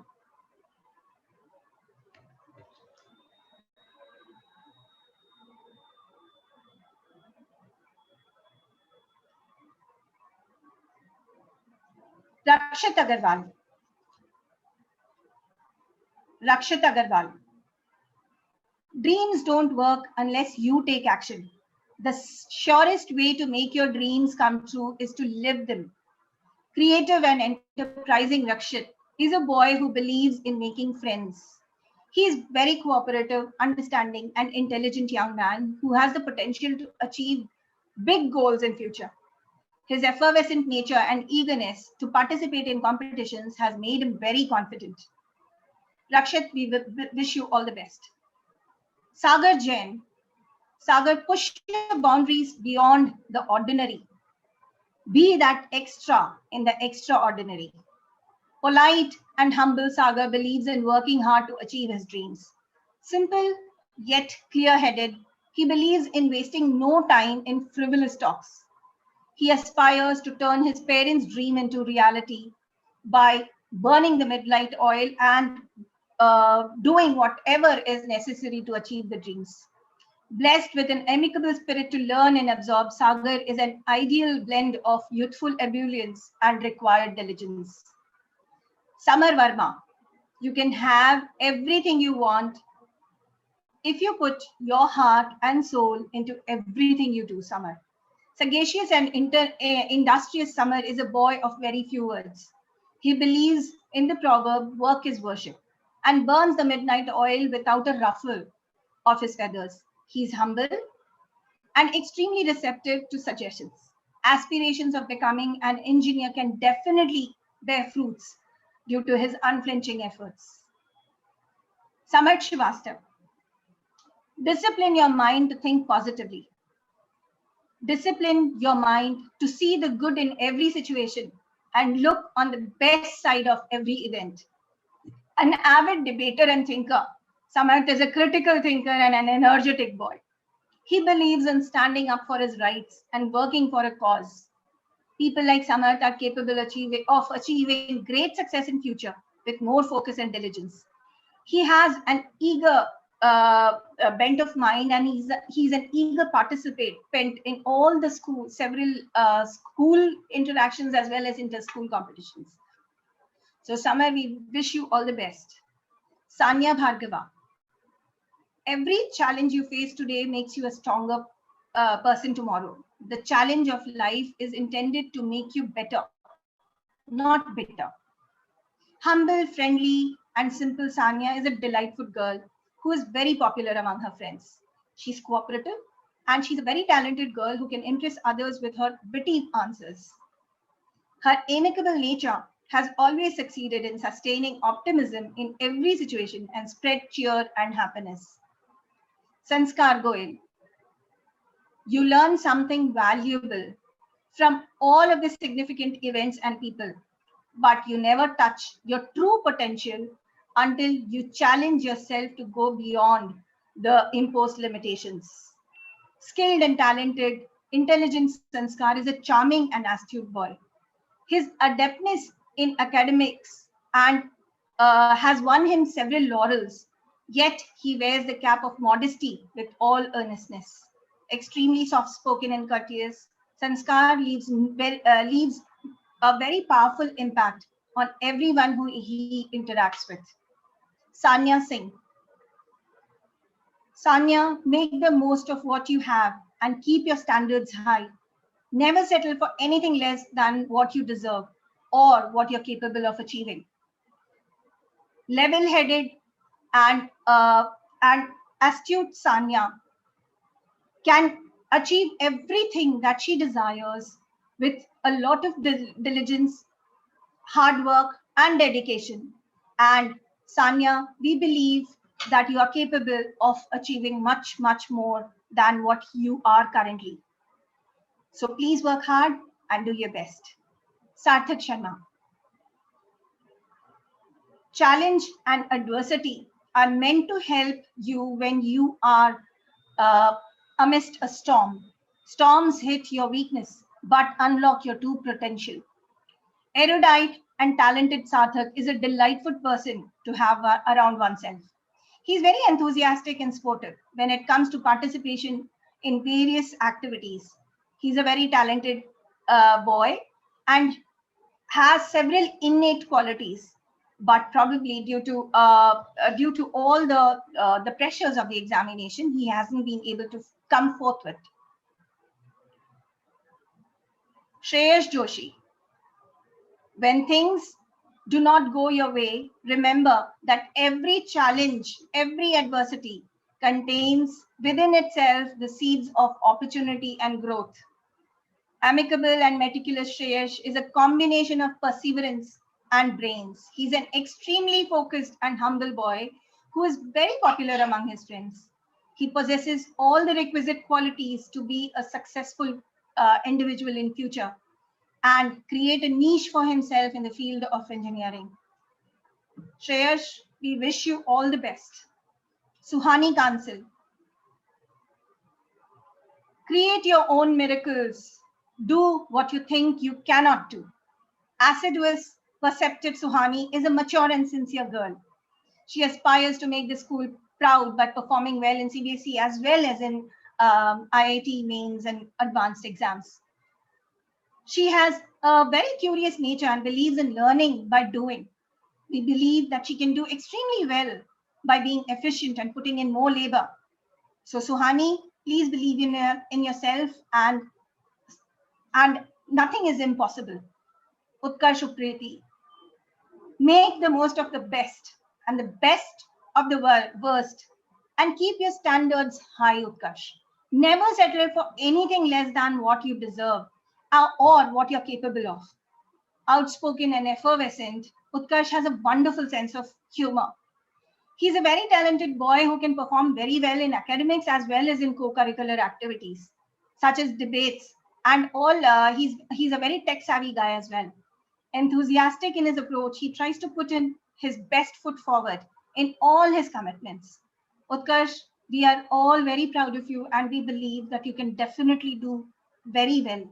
Rakshit Agarwal. Rakshit Agarwal. Dreams don't work unless you take action. The surest way to make your dreams come true is to live them. Creative and enterprising Rakshit is a boy who believes in making friends. He is very cooperative, understanding, and intelligent young man who has the potential to achieve big goals in future. His effervescent nature and eagerness to participate in competitions has made him very confident. Rakshit, we wish you all the best. Sagar Jain. Sagar, push your boundaries beyond the ordinary. Be that extra in the extraordinary. Polite and humble Sagar believes in working hard to achieve his dreams. Simple yet clear-headed, he believes in wasting no time in frivolous talks. He aspires to turn his parents' dream into reality by burning the midnight oil and doing whatever is necessary to achieve the dreams. Blessed with an amicable spirit to learn and absorb, Sagar is an ideal blend of youthful ebullience and required diligence. Samar Verma, you can have everything you want if you put your heart and soul into everything you do, Samar. Sagacious and industrious Samar is a boy of very few words. He believes in the proverb, work is worship, and burns the midnight oil without a ruffle of his feathers. He's humble and extremely receptive to suggestions. Aspirations of becoming an engineer can definitely bear fruits due to his unflinching efforts. Samarth Srivastav. Discipline your mind to think positively. Discipline your mind to see the good in every situation and look on the best side of every event. An avid debater and thinker, Samarth is a critical thinker and an energetic boy. He believes in standing up for his rights and working for a cause. People like Samarth are capable of achieving great success in future with more focus and diligence. He has an eager bent of mind, and he's an eager participant in all the several school interactions as well as inter-school competitions. So Samar, we wish you all the best. Sanya Bhargava. Every challenge you face today makes you a stronger person tomorrow. The challenge of life is intended to make you better, not bitter. Humble, friendly, and simple Sanya is a delightful girl who is very popular among her friends. She's cooperative and she's a very talented girl who can impress others with her witty answers. Her amicable nature has always succeeded in sustaining optimism in every situation and spread cheer and happiness. Sanskar Goel, you learn something valuable from all of the significant events and people, but you never touch your true potential until you challenge yourself to go beyond the imposed limitations. Skilled and talented, intelligent Sanskar is a charming and astute boy. His adeptness in academics and has won him several laurels, yet he wears the cap of modesty with all earnestness. Extremely soft-spoken and courteous, Sanskar leaves a very powerful impact on everyone who he interacts with. Sanya Singh. Sanya, make the most of what you have and keep your standards high. Never settle for anything less than what you deserve or what you're capable of achieving. Level-headed and astute Sanya can achieve everything that she desires with a lot of diligence, hard work, and dedication. And Sanya, we believe that you are capable of achieving much, much more than what you are currently. So please work hard and do your best. Sarthak Sharma. Challenge and adversity are meant to help you when you are amidst a storm. Storms hit your weakness, but unlock your true potential. Erudite and talented Sarthak is a delightful person to have around oneself. He's very enthusiastic and sportive when it comes to participation in various activities. He's a very talented boy and has several innate qualities, but probably due to all the pressures of the examination, he hasn't been able to come forth with. Shreyash Joshi. When things do not go your way, remember that every challenge, every adversity contains within itself the seeds of opportunity and growth. Amicable and meticulous Shreyash is a combination of perseverance and brains. He's an extremely focused and humble boy who is very popular among his friends. He possesses all the requisite qualities to be a successful individual in future and create a niche for himself in the field of engineering. Shreyash, we wish you all the best. Suhani Kansal. Create your own miracles. Do what you think you cannot do. Assiduous, perceptive Suhani is a mature and sincere girl. She aspires to make the school proud by performing well in CBSE as well as in IIT mains and advanced exams. She has a very curious nature and believes in learning by doing. We believe that she can do extremely well by being efficient and putting in more labor. So Suhani, please believe in yourself and nothing is impossible. Utkarsh Upreti. Make the most of the best and the best of the worst and keep your standards high, Utkarsh. Never settle for anything less than what you deserve or what you're capable of. Outspoken and effervescent, Utkarsh has a wonderful sense of humor. He's a very talented boy who can perform very well in academics as well as in co-curricular activities, such as debates and all. He's a very tech-savvy guy as well. Enthusiastic in his approach, he tries to put in his best foot forward in all his commitments. Utkarsh, we are all very proud of you and we believe that you can definitely do very well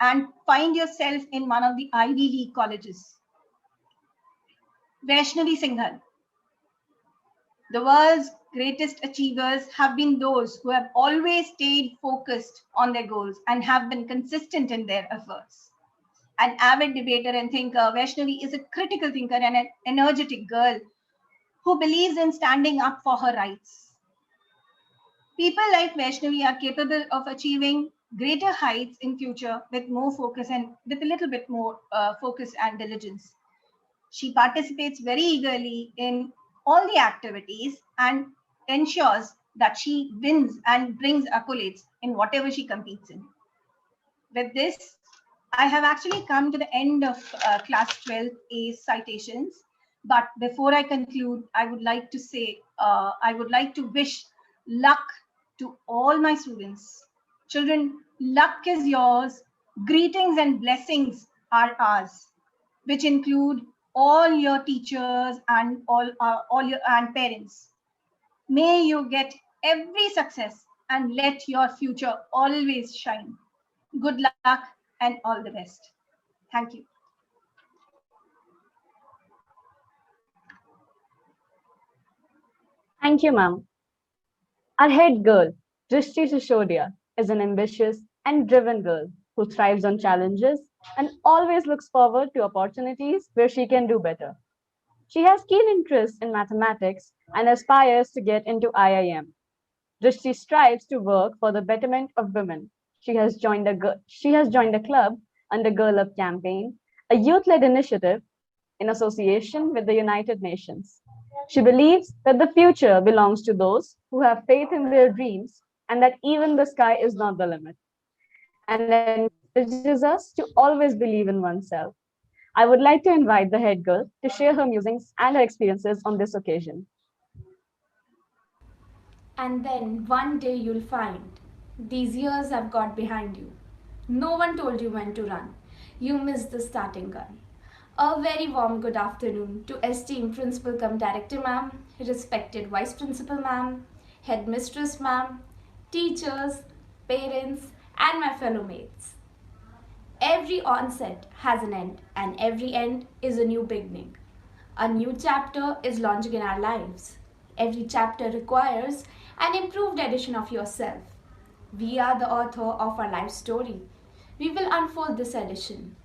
and find yourself in one of the Ivy League colleges. Vaishnavi Singhal. The world's greatest achievers have been those who have always stayed focused on their goals and have been consistent in their efforts. An avid debater and thinker, Vaishnavi is a critical thinker and an energetic girl who believes in standing up for her rights. People like Vaishnavi are capable of achieving greater heights in future with more focus and with a little bit more focus and diligence. She participates very eagerly in all the activities and ensures that she wins and brings accolades in whatever she competes in. With this, I have actually come to the end of class 12 A citations. But before I conclude, I would like to say, I would like to wish luck to all my students. Children, luck is yours. Greetings and blessings are ours, which include all your teachers and all your and parents. May you get every success and let your future always shine. Good luck and all the best. Thank you. Thank you, ma'am. Our head girl, Drishti Sishodia, is an ambitious and driven girl who thrives on challenges and always looks forward to opportunities where she can do better. She has keen interest in mathematics and aspires to get into IIM. Drishti strives to work for the betterment of women. She has joined a club under Girl Up campaign, a youth-led initiative in association with the United Nations. She believes that the future belongs to those who have faith in their dreams and that even the sky is not the limit, and encourages us to always believe in oneself. I would like to invite the head girl to share her musings and her experiences on this occasion. And then one day you'll find these years have got behind you. No one told you when to run. You missed the starting gun. A very warm good afternoon to esteemed Principal cum Director ma'am, respected Vice Principal ma'am, Headmistress ma'am, teachers, parents, and my fellow mates. Every onset has an end, and every end is a new beginning. A new chapter is launching in our lives. Every chapter requires an improved edition of yourself. We are the author of our life story. We will unfold this edition.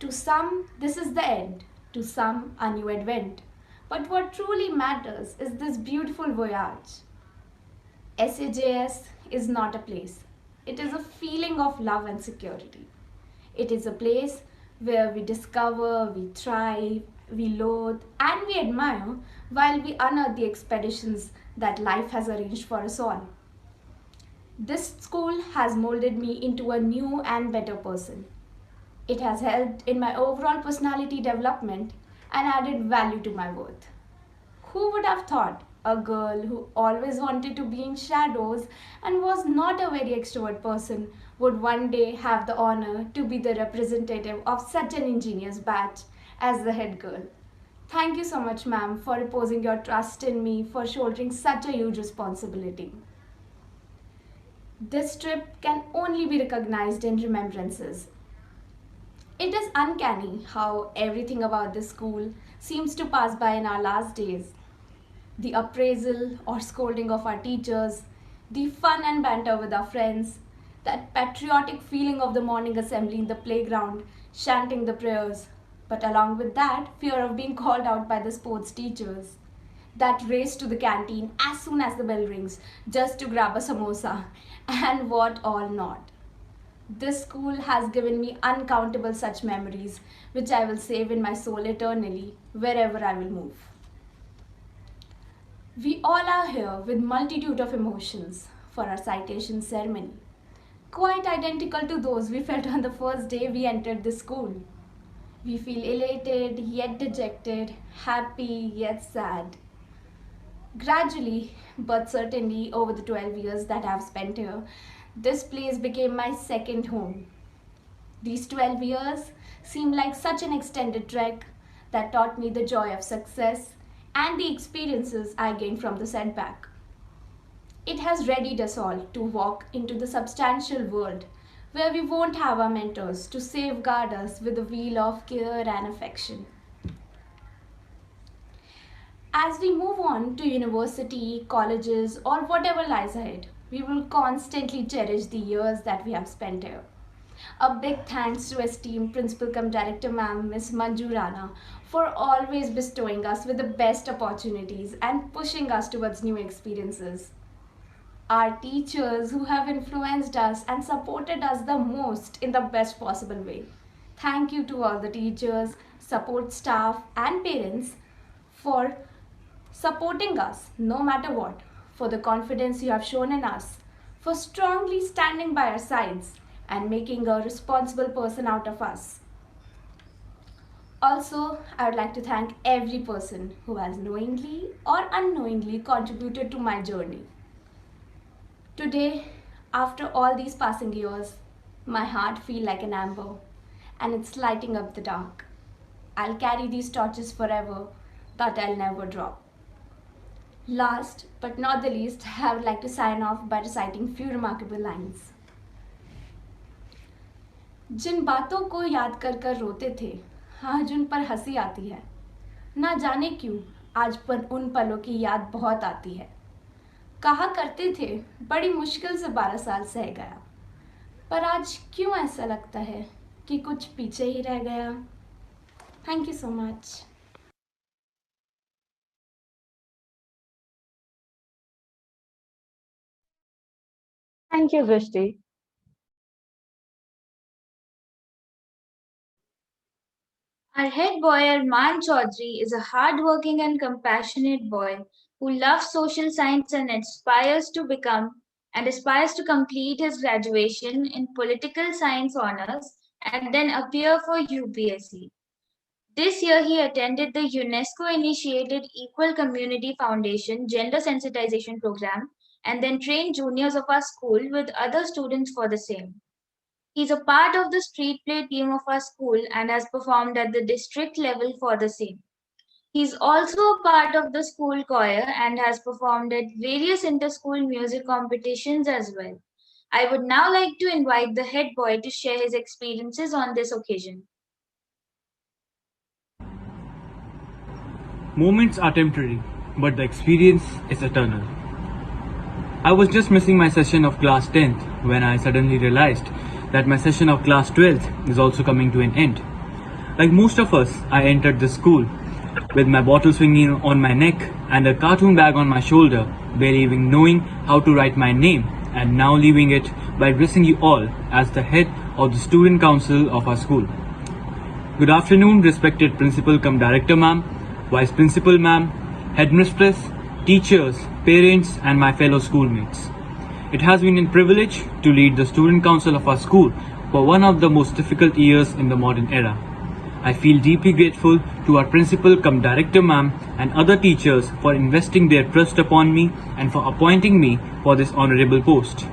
To some, this is the end. To some, a new advent. But what truly matters is this beautiful voyage. SAJS is not a place. It is a feeling of love and security. It is a place where we discover, we thrive, we loathe, and we admire while we unearth the expeditions that life has arranged for us all. This school has molded me into a new and better person. It has helped in my overall personality development and added value to my worth. Who would have thought a girl who always wanted to be in shadows and was not a very extrovert person would one day have the honor to be the representative of such an ingenious batch as the head girl? Thank you so much, ma'am, for reposing your trust in me, for shouldering such a huge responsibility. This trip can only be recognized in remembrances. It is uncanny how everything about this school seems to pass by in our last days. The appraisal or scolding of our teachers, the fun and banter with our friends, that patriotic feeling of the morning assembly in the playground, chanting the prayers, but along with that, fear of being called out by the sports teachers. That race to the canteen as soon as the bell rings just to grab a samosa, and what all not. This school has given me uncountable such memories, which I will save in my soul eternally, wherever I will move. We all are here with multitude of emotions for our citation ceremony, quite identical to those we felt on the first day we entered the school. We feel elated yet dejected, happy yet sad. Gradually, but certainly over the 12 years that I have spent here, this place became my second home. These 12 years seemed like such an extended trek that taught me the joy of success and the experiences I gained from the setback. It has readied us all to walk into the substantial world where we won't have our mentors to safeguard us with a wheel of care and affection. As we move on to university, colleges, or whatever lies ahead, we will constantly cherish the years that we have spent here. A big thanks to esteemed Principal cum Director Ma'am Miss Manju Rana for always bestowing us with the best opportunities and pushing us towards new experiences. Our teachers who have influenced us and supported us the most in the best possible way. Thank you to all the teachers, support staff, and parents for supporting us no matter what, for the confidence you have shown in us, for strongly standing by our sides, and making a responsible person out of us. Also, I would like to thank every person who has knowingly or unknowingly contributed to my journey. Today, after all these passing years, my heart feels like an amber and it's lighting up the dark. I'll carry these torches forever that I'll never drop. Last but not the least, I would like to sign off by reciting few remarkable lines. जिन बातों को याद कर कर रोते थे, आज उन पर हंसी आती है. ना जाने क्यों आज पर उन पलों की याद बहुत आती है. कहा करते थे बड़ी मुश्किल से 12 साल सह गया, पर आज क्यों ऐसा लगता है कि कुछ पीछे ही रह गया. Thank you so much. Thank you, Drishti. Our head boy Arman Chaudhary is a hardworking and compassionate boy who loves social science and aspires to complete his graduation in political science honors and then appear for UPSC. This year he attended the UNESCO initiated Equal Community Foundation Gender Sensitization Program and then trained juniors of our school with other students for the same. He's a part of the street play team of our school and has performed at the district level for the same. He's also a part of the school choir and has performed at various inter-school music competitions as well. I would now like to invite the head boy to share his experiences on this occasion. Moments are temporary, but the experience is eternal. I was just missing my session of class 10th when I suddenly realized that my session of class 12th is also coming to an end. Like most of us, I entered the school with my bottle swinging on my neck and a cartoon bag on my shoulder, barely even knowing how to write my name, and now leaving it by addressing you all as the head of the student council of our school. Good afternoon, respected principal cum director ma'am, vice principal ma'am, headmistress, teachers, parents, and my fellow schoolmates. It has been a privilege to lead the student council of our school for one of the most difficult years in the modern era. I feel deeply grateful to our principal cum director ma'am and other teachers for investing their trust upon me and for appointing me for this honorable post.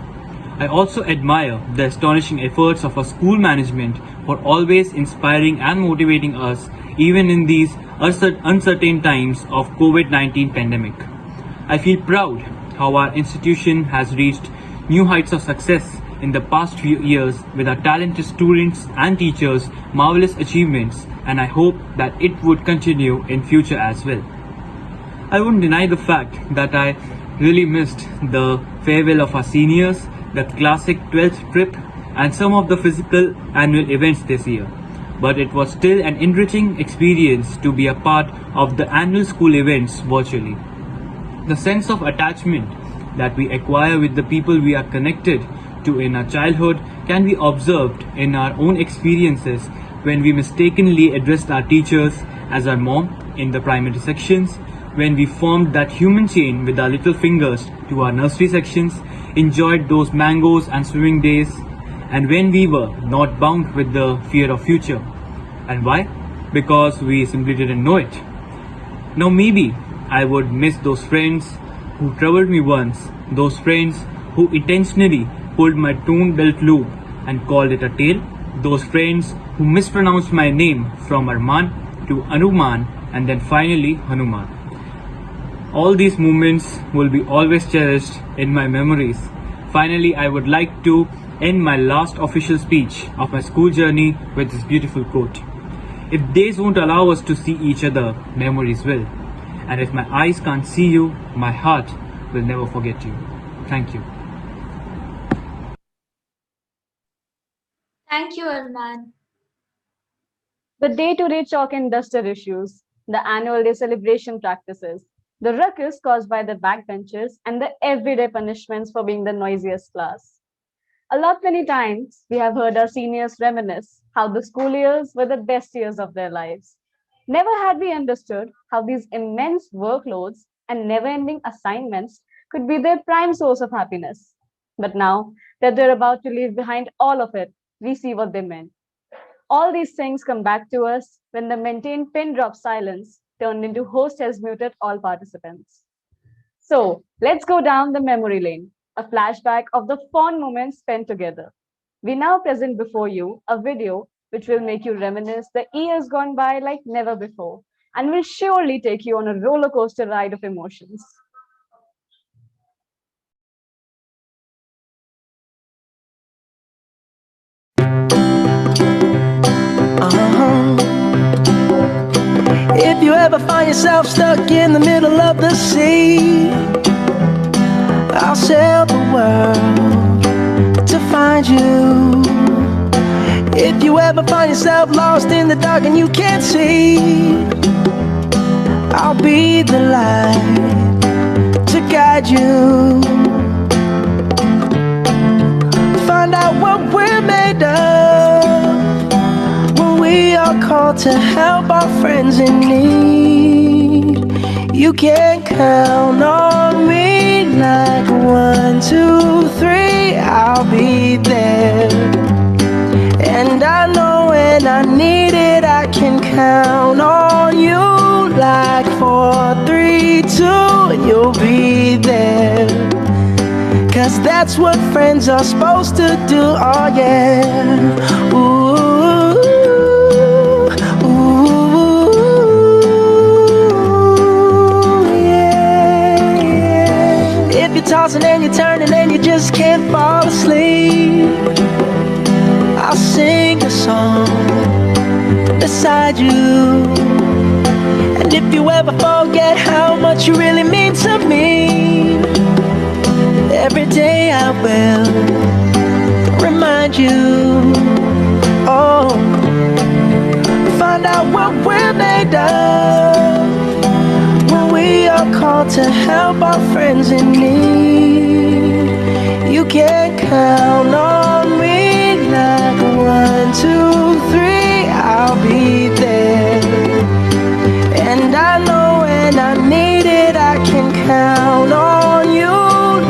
I also admire the astonishing efforts of our school management for always inspiring and motivating us even in these uncertain times of COVID-19 pandemic. I feel proud how our institution has reached new heights of success in the past few years with our talented students and teachers' marvelous achievements, and I hope that it would continue in future as well. I wouldn't deny the fact that I really missed the farewell of our seniors, the classic 12th trip, and some of the physical annual events this year. But it was still an enriching experience to be a part of the annual school events virtually. The sense of attachment that we acquire with the people we are connected to in our childhood can be observed in our own experiences when we mistakenly addressed our teachers as our mom in the primary sections, when we formed that human chain with our little fingers to our nursery sections, enjoyed those mangoes and swimming days, and when we were not bound with the fear of future. And why? Because we simply didn't know it. Now maybe I would miss those friends who troubled me once, those friends who intentionally pulled my torn belt loop and called it a tail, those friends who mispronounced my name from Arman to Anuman and then finally Hanuman. All these moments will be always cherished in my memories. Finally, I would like to end my last official speech of my school journey with this beautiful quote. If days won't allow us to see each other, memories will. And if my eyes can't see you, my heart will never forget you. Thank you. Thank you, Arman. The day-to-day chalk and duster issues, the annual day celebration practices, the ruckus caused by the backbenchers, and the everyday punishments for being the noisiest class. A lot many times, we have heard our seniors reminisce how the school years were the best years of their lives. Never had we understood how these immense workloads and never ending assignments could be their prime source of happiness. But now that they're about to leave behind all of it, we see what they meant. All these things come back to us when the maintained pin drop silence turned into host has muted all participants. So let's go down the memory lane, a flashback of the fond moments spent together. We now present before you a video which will make you reminisce the years gone by like never before and will surely take you on a roller coaster ride of emotions. If you ever find yourself stuck in the middle of the sea, I'll sail the world to find you. If you ever find yourself lost in the dark and you can't see, I'll be the light to guide you. Find out what we're made of when we are called to help our friends in need. You can count on me like 1, 2, 3, I'll be there. And I know when I need it, I can count on you like 4, 3, 2, and you'll be there. 'Cause that's what friends are supposed to do, oh yeah. Ooh, yeah, yeah. If you're tossing and you're turning and you just can't fall asleep, I'll sing a song beside you. And if you ever forget how much you really mean to me, every day I will remind you. Oh, find out what we're made of when we are called to help our friends in need. You can count on me like 1, 2, 3, I'll be there. And I know when I need it, I can count on you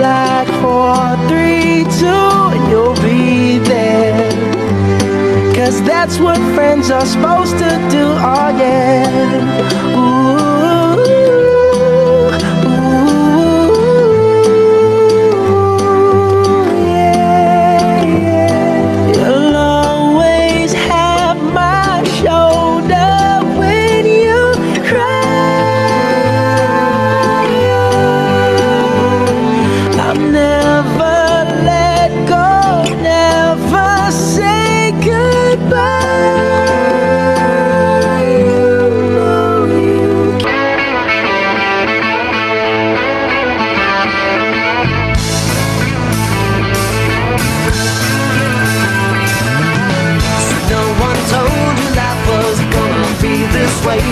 like 4, 3, 2, and you'll be there. 'Cause that's what friends are supposed to do, oh yeah. Ooh, yeah, yeah. You'll always have my shoulder when you cry. I'll never let go, never say goodbye. You know you no one told you life was gonna be this way.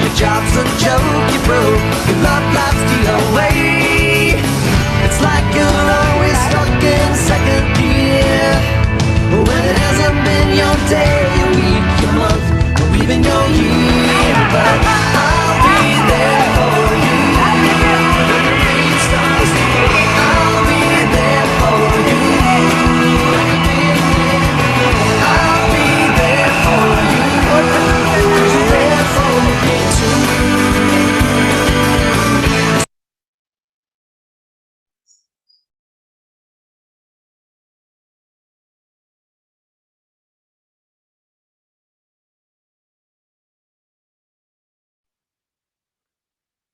Your job's a joke you broke, your love life's the away. It's like you're always stuck in second gear, when it hasn't been your day, your week, your month, or even your year. But I'll be there for you when the rain starts to fall. I'll be there for you. I'll be there for you. You're there for me too.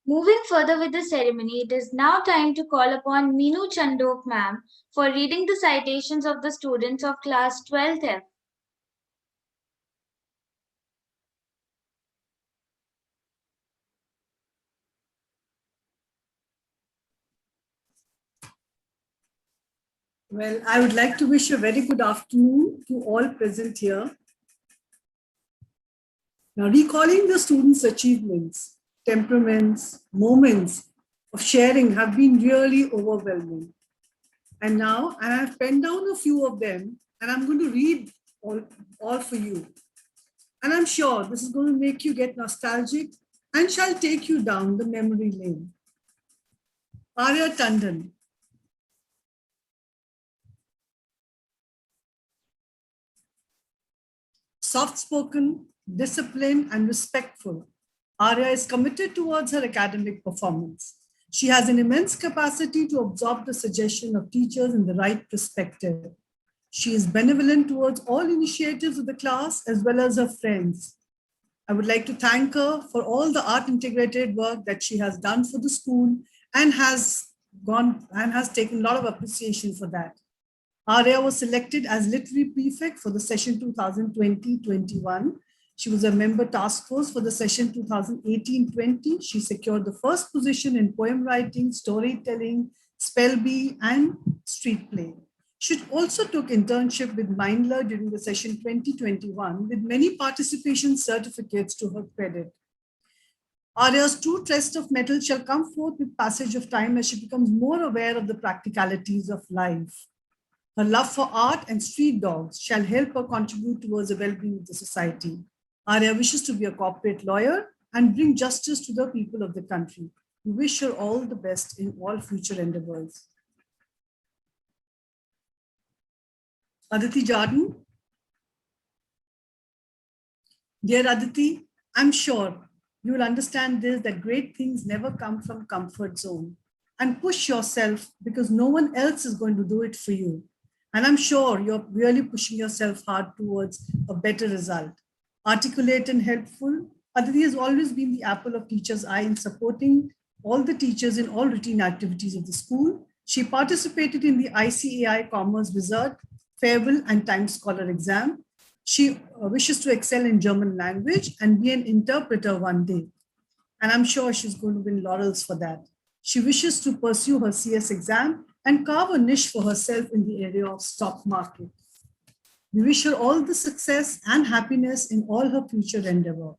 Moving further with the ceremony, it is now time to call upon Meenu Chandok ma'am for reading the citations of the students of class 12th F. Well, I would like to wish a very good afternoon to all present here. Now, recalling the students' achievements, temperaments, moments of sharing have been really overwhelming. And now I have penned down a few of them, and I'm going to read all for you. And I'm sure this is going to make you get nostalgic and shall take you down the memory lane. Arya Tandon. soft-spoken, disciplined, and respectful. Arya is committed towards her academic performance. She has an immense capacity to absorb the suggestion of teachers in the right perspective. She is benevolent towards all initiatives of the class as well as her friends. I would like to thank her for all the art integrated work that she has done for the school and has taken a lot of appreciation for that. Arya was selected as literary prefect for the session 2020-21. She was a member task force for the session 2018-20. She secured the first position in poem writing, storytelling, spell bee, and street play. She also took internship with Mindler during the session 2021 with many participation certificates to her credit. Arya's true test of mettle shall come forth with passage of time as she becomes more aware of the practicalities of life. Her love for art and street dogs shall help her contribute towards the well-being of the society. Arya wishes to be a corporate lawyer and bring justice to the people of the country. We wish her all the best in all future endeavors. Aditi Jardin. Dear Aditi, I'm sure you will understand this, that great things never come from comfort zone. And push yourself because no one else is going to do it for you. And I'm sure you're really pushing yourself hard towards a better result. Articulate and helpful, Aditi has always been the apple of teachers' eye in supporting all the teachers in all routine activities of the school. She participated in the ICAI Commerce Wizard, Farewell and Time Scholar exam. She wishes to excel in German language and be an interpreter one day. And I'm sure she's going to win laurels for that. She wishes to pursue her CS exam and carve a niche for herself in the area of stock market. We wish her all the success and happiness in all her future endeavor.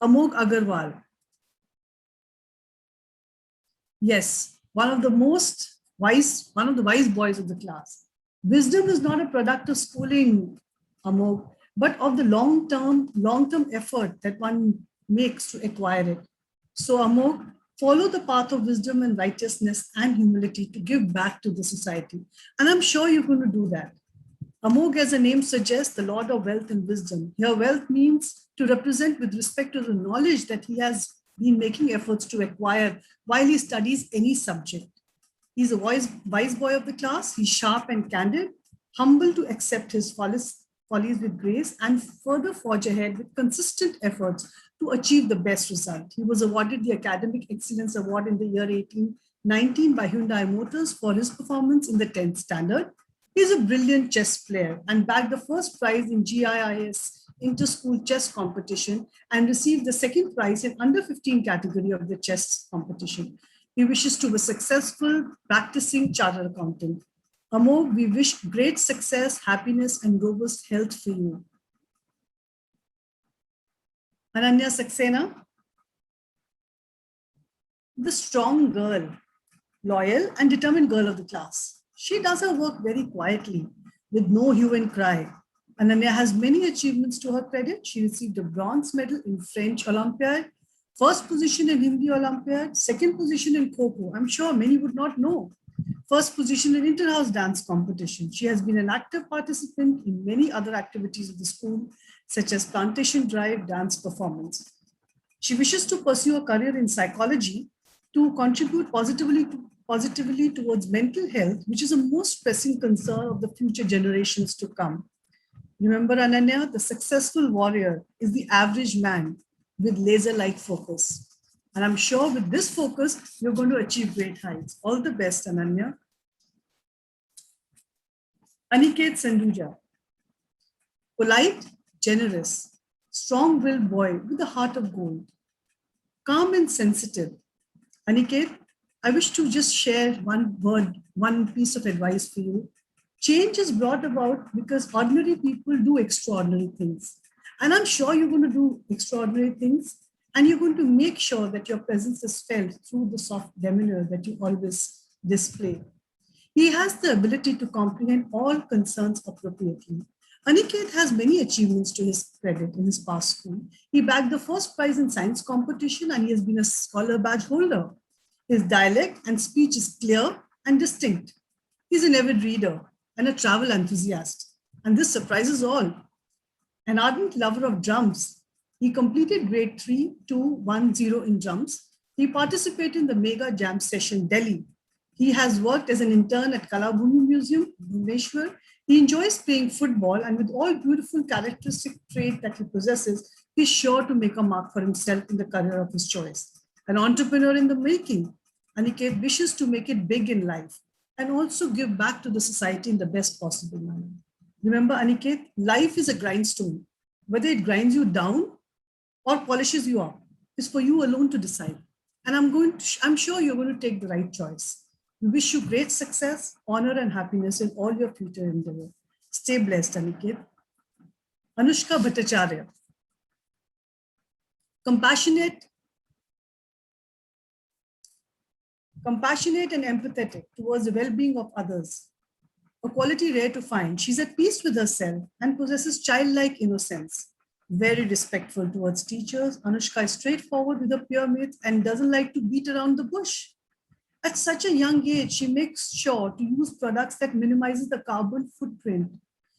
Amog Agarwal. Yes, one of the wise boys of the class. Wisdom is not a product of schooling, Amog, but of the long-term effort that one makes to acquire it. So Amog, follow the path of wisdom and righteousness and humility to give back to the society. And I'm sure you're going to do that. Amog, as the name suggests, the Lord of wealth and wisdom. Here, wealth means to represent with respect to the knowledge that he has been making efforts to acquire while he studies any subject. He's a wise boy of the class. He's sharp and candid, humble to accept his follies with grace, and further forge ahead with consistent efforts to achieve the best result. He was awarded the Academic Excellence Award in the year 1819 by Hyundai Motors for his performance in the 10th standard. He's a brilliant chess player and bagged the first prize in GIIS Inter-School Chess Competition and received the second prize in under 15 category of the chess competition. He wishes to be a successful practicing chartered accountant. Amog, we wish great success, happiness, and robust health for you. Ananya Saxena, the strong girl, loyal and determined girl of the class. She does her work very quietly with no hue and cry. Ananya has many achievements to her credit. She received a bronze medal in French Olympiad, first position in Hindi Olympiad, second position in Kho-Kho. I'm sure many would not know. First position in inter-house dance competition. She has been an active participant in many other activities of the school, such as plantation drive, dance performance. She wishes to pursue a career in psychology to contribute positively towards mental health, which is a most pressing concern of the future generations to come. Remember, Ananya, the successful warrior is the average man with laser-like focus. And I'm sure with this focus, you're going to achieve great heights. All the best, Ananya. Aniket Sanduja. Polite, generous, strong-willed boy with a heart of gold. Calm and sensitive. Aniket, I wish to just share one piece of advice for you. Change is brought about because ordinary people do extraordinary things. And I'm sure you're going to do extraordinary things, and you're going to make sure that your presence is felt through the soft demeanor that you always display. He has the ability to comprehend all concerns appropriately. Aniket has many achievements to his credit in his past school. He bagged the first prize in science competition, and he has been a scholar badge holder. His dialect and speech is clear and distinct. He's an avid reader and a travel enthusiast, and this surprises all. An ardent lover of drums, he completed grade 3-2-1-0 in drums. He participated in the Mega Jam Session Delhi. He has worked as an intern at Kalabhumi Museum, Bhubaneswar. He enjoys playing football, and with all beautiful characteristic traits that he possesses, he's sure to make a mark for himself in the career of his choice. An entrepreneur in the making, Aniket wishes to make it big in life and also give back to the society in the best possible manner. Remember, Aniket, life is a grindstone. Whether it grinds you down or polishes you up is for you alone to decide. And I'm sure you're going to take the right choice. We wish you great success, honor, and happiness in all your future endeavors. Stay blessed, Aniket. Anushka Bhattacharya. Compassionate and empathetic towards the well-being of others, a quality rare to find. She's at peace with herself and possesses childlike innocence. Very respectful towards teachers. Anushka is straightforward with her peer mates and doesn't like to beat around the bush. At such a young age, she makes sure to use products that minimizes the carbon footprint.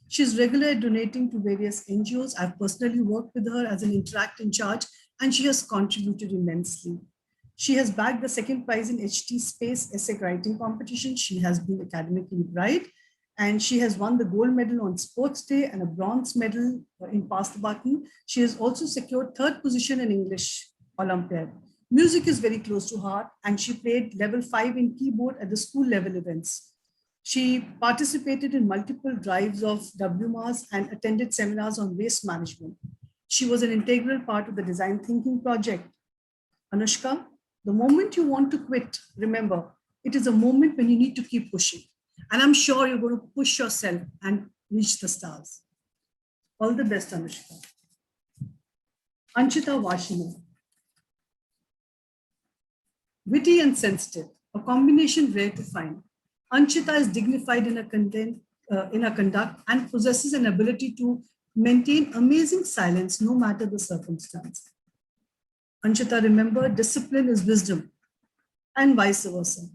She's regularly donating to various NGOs. I've personally worked with her as an Interact in charge, and she has contributed immensely. She has bagged the second prize in HT Space Essay Writing Competition. She has been academically bright, and she has won the gold medal on Sports Day and a bronze medal in Pass the Button. She has also secured third position in English Olympiad. Music is very close to heart, and she played level 5 in keyboard at the school level events. She participated in multiple drives of WMAS and attended seminars on waste management. She was an integral part of the design thinking project. Anushka, the moment you want to quit, remember, it is a moment when you need to keep pushing. And I'm sure you're going to push yourself and reach the stars. All the best, Anushka. Anchita Vashinu. Witty and sensitive, a combination rare to find. Anchita is dignified in her conduct and possesses an ability to maintain amazing silence no matter the circumstance. Anchita, remember, discipline is wisdom and vice versa.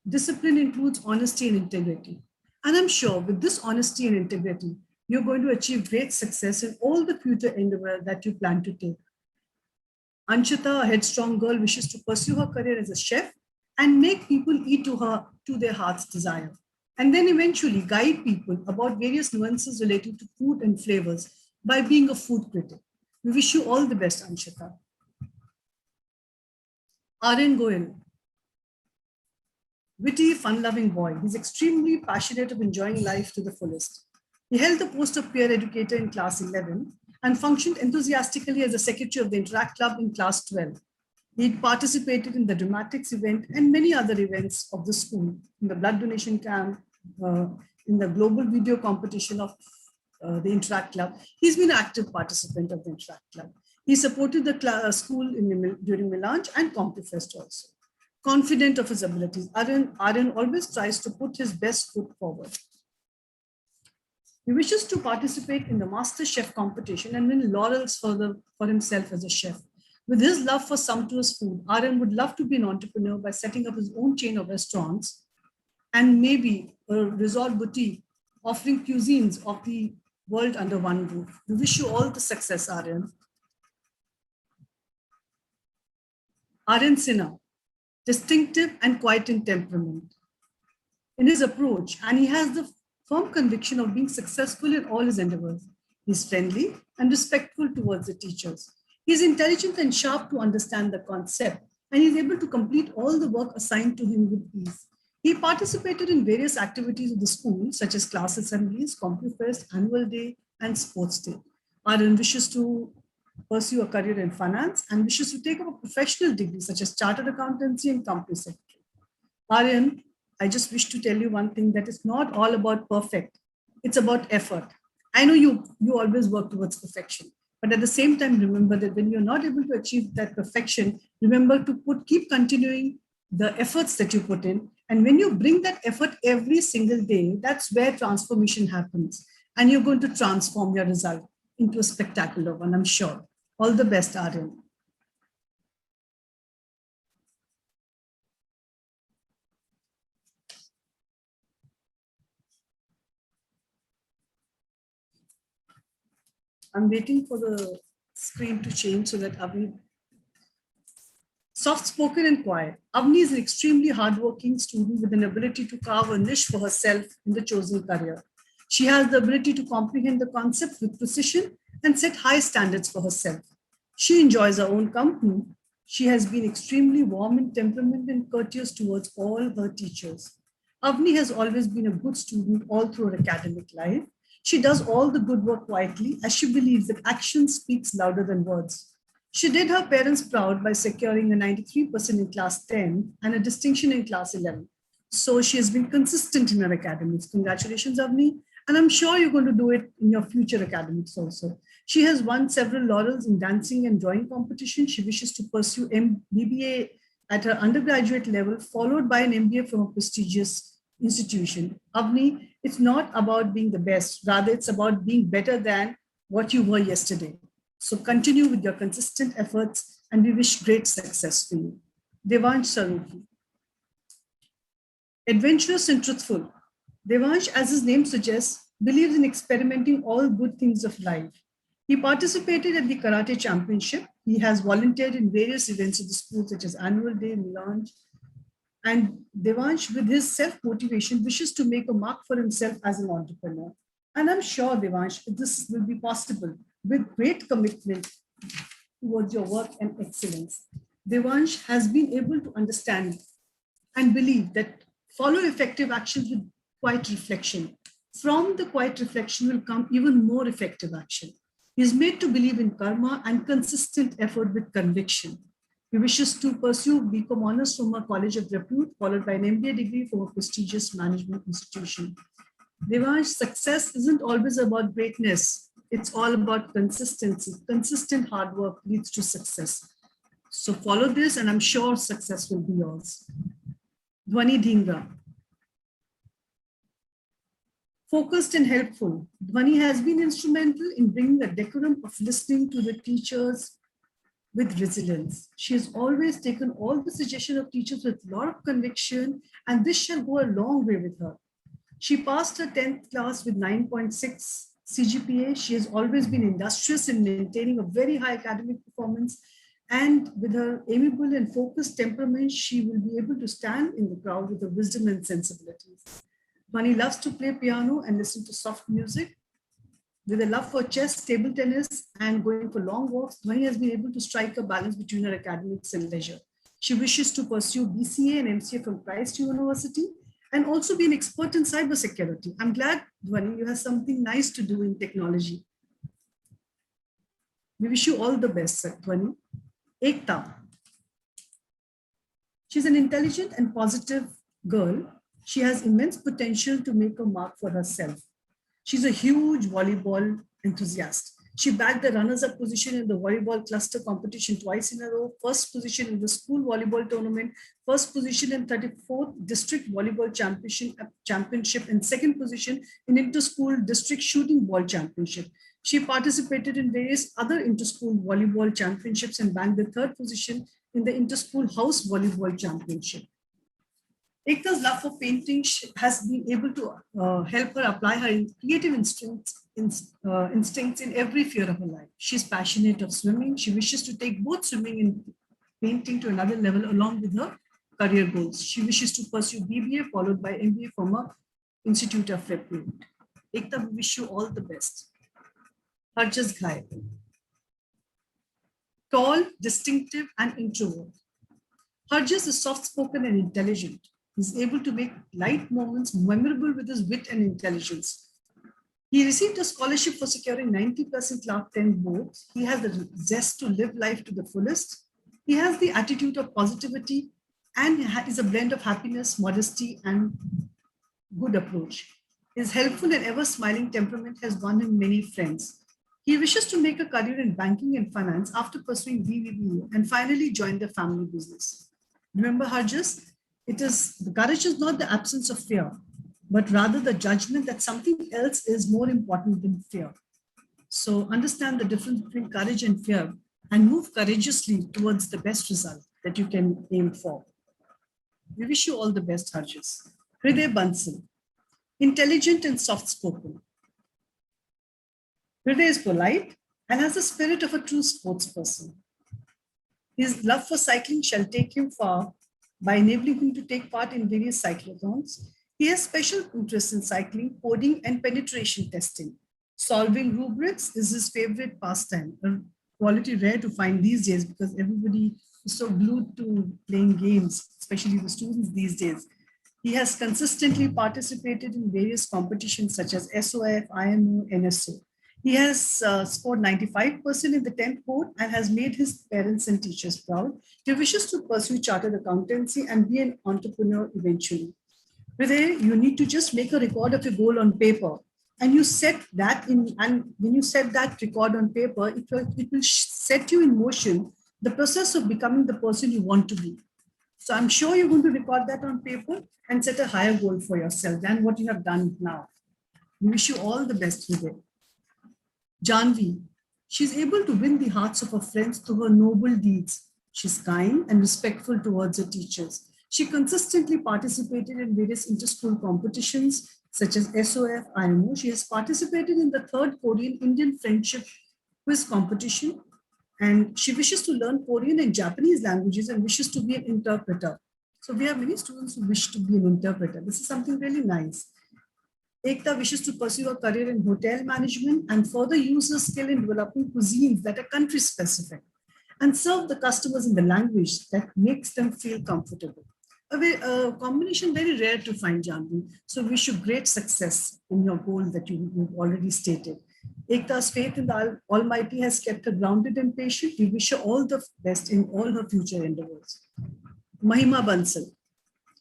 Discipline includes honesty and integrity. And I'm sure with this honesty and integrity, you're going to achieve great success in all the future endeavors that you plan to take. Anchita, a headstrong girl, wishes to pursue her career as a chef and make people eat to their heart's desire. And then eventually guide people about various nuances related to food and flavors by being a food critic. We wish you all the best, Anchita. Aryan Goyal. Witty, fun-loving boy. He's extremely passionate of enjoying life to the fullest. He held the post of peer educator in class 11 and functioned enthusiastically as a secretary of the Interact Club in class 12. He participated in the dramatics event and many other events of the school, in the blood donation camp, in the global video competition of the Interact Club. He's been an active participant of the Interact Club. He supported the school during Melange and CompuFest also. Confident of his abilities, Aryan always tries to put his best foot forward. He wishes to participate in the Master Chef competition and win laurels for himself as a chef. With his love for sumptuous food, Aryan would love to be an entrepreneur by setting up his own chain of restaurants and maybe a resort boutique offering cuisines of the world under one roof. We wish you all the success, Aryan. Aryan Sinha, distinctive and quiet in temperament. In his approach, and he has the firm conviction of being successful in all his endeavors. He's friendly and respectful towards the teachers. He's intelligent and sharp to understand the concept, and he's able to complete all the work assigned to him with ease. He participated in various activities of the school, such as class assemblies, CompuFest, Annual Day, and Sports Day. Aryan wishes to pursue a career in finance and wishes to take up a professional degree, such as chartered accountancy and company secretary. Aryan, I just wish to tell you one thing, that it's not all about perfect. It's about effort. I know you always work towards perfection, but at the same time, remember that when you're not able to achieve that perfection, remember to keep continuing the efforts that you put in. And when you bring that effort every single day, that's where transformation happens. And you're going to transform your result into a spectacular one, I'm sure. All the best, Aryan. I'm waiting for the screen to change so that Avni. Soft-spoken and quiet. Avni is an extremely hardworking student with an ability to carve a niche for herself in the chosen career. She has the ability to comprehend the concept with precision and set high standards for herself. She enjoys her own company. She has been extremely warm in temperament and courteous towards all her teachers. Avni has always been a good student all through her academic life. She does all the good work quietly as she believes that action speaks louder than words. She did her parents proud by securing a 93% in class 10 and a distinction in class 11. So she has been consistent in her academics. Congratulations, Avni. And I'm sure you're going to do it in your future academics also. She has won several laurels in dancing and drawing competition. She wishes to pursue BBA at her undergraduate level, followed by an MBA from a prestigious institution. Avni, it's not about being the best, rather it's about being better than what you were yesterday. So continue with your consistent efforts and we wish great success for you. Devansh Saruki. Adventurous and truthful. Devansh, as his name suggests, believes in experimenting all good things of life. He participated at the Karate Championship. He has volunteered in various events of the school, such as Annual Day, Melange. And Devansh, with his self-motivation, wishes to make a mark for himself as an entrepreneur. And I'm sure, Devansh, this will be possible with great commitment towards your work and excellence. Devansh has been able to understand and believe that follow effective actions with quiet reflection. From the quiet reflection will come even more effective action. He is made to believe in karma and consistent effort with conviction. He wishes to pursue BCom honors from a college of repute, followed by an MBA degree from a prestigious management institution. Devansh, success isn't always about greatness. It's all about consistency. Consistent hard work leads to success. So follow this and I'm sure success will be yours. Dhwani Dhingra. Focused and helpful. Dhwani has been instrumental in bringing a decorum of listening to the teachers with resilience. She has always taken all the suggestions of teachers with a lot of conviction, and this shall go a long way with her. She passed her 10th class with 9.6 CGPA. She has always been industrious in maintaining a very high academic performance, and with her amiable and focused temperament, she will be able to stand in the crowd with her wisdom and sensibilities. Dhwani loves to play piano and listen to soft music. With a love for chess, table tennis, and going for long walks, Dhwani has been able to strike a balance between her academics and leisure. She wishes to pursue BCA and MCA from Christ University and also be an expert in cybersecurity. I'm glad, Dhwani, you have something nice to do in technology. We wish you all the best, Dhwani. Ekta. She's an intelligent and positive girl. She has immense potential to make a mark for herself. She's a huge volleyball enthusiast. She bagged the runners-up position in the volleyball cluster competition twice in a row, first position in the school volleyball tournament, first position in 34th district volleyball championship, and second position in inter-school district shooting ball championship. She participated in various other inter-school volleyball championships and bagged the third position in the inter-school house volleyball championship. Ekta's love for painting has been able to help her apply her creative instincts in every sphere of her life. She's passionate of swimming. She wishes to take both swimming and painting to another level along with her career goals. She wishes to pursue BBA followed by MBA from an institute of repute. Ekta, we wish you all the best. Harjas Ghai. Tall, distinctive, and introvert. Harjas is soft-spoken and intelligent. He's able to make light moments memorable with his wit and intelligence. He received a scholarship for securing 90% class 10 boards. He has the zest to live life to the fullest. He has the attitude of positivity and is a blend of happiness, modesty, and good approach. His helpful and ever-smiling temperament has won him many friends. He wishes to make a career in banking and finance after pursuing BBA and finally join the family business. Remember, Harjas, the courage is not the absence of fear, but rather the judgment that something else is more important than fear. So understand the difference between courage and fear and move courageously towards the best result that you can aim for. We wish you all the best, Harjas. Hriday Bansal, intelligent and soft-spoken. Hriday is polite, and has the spirit of a true sports person. His love for cycling shall take him far by enabling him to take part in various cyclothons. He has special interest in cycling, coding, and penetration testing. Solving rubrics is his favorite pastime, a quality rare to find these days because everybody is so glued to playing games, especially the students these days. He has consistently participated in various competitions such as SOF, IMO, NSO. He has scored 95% in the 10th board and has made his parents and teachers proud. He wishes to pursue chartered accountancy and be an entrepreneur eventually. Hriday, you need to just make a record of your goal on paper. And you set that in, and when you set that record on paper, it will set you in motion the process of becoming the person you want to be. So I'm sure you're going to record that on paper and set a higher goal for yourself than what you have done now. We wish you all the best with it. Janvi, she's able to win the hearts of her friends through her noble deeds. She's kind and respectful towards her teachers. She consistently participated in various inter-school competitions such as SOF, IMO. She has participated in the 3rd Korean-Indian Friendship Quiz competition, and she wishes to learn Korean and Japanese languages and wishes to be an interpreter. So we have many students who wish to be an interpreter. This is something really nice. Ekta wishes to pursue a career in hotel management and further use her skill in developing cuisines that are country specific and serve the customers in the language that makes them feel comfortable. A combination very rare to find, Janvi. So wish you great success in your goal that you've already stated. Ekta's faith in the Almighty has kept her grounded and patient. We wish her all the best in all her future endeavors. Mahima Bansal,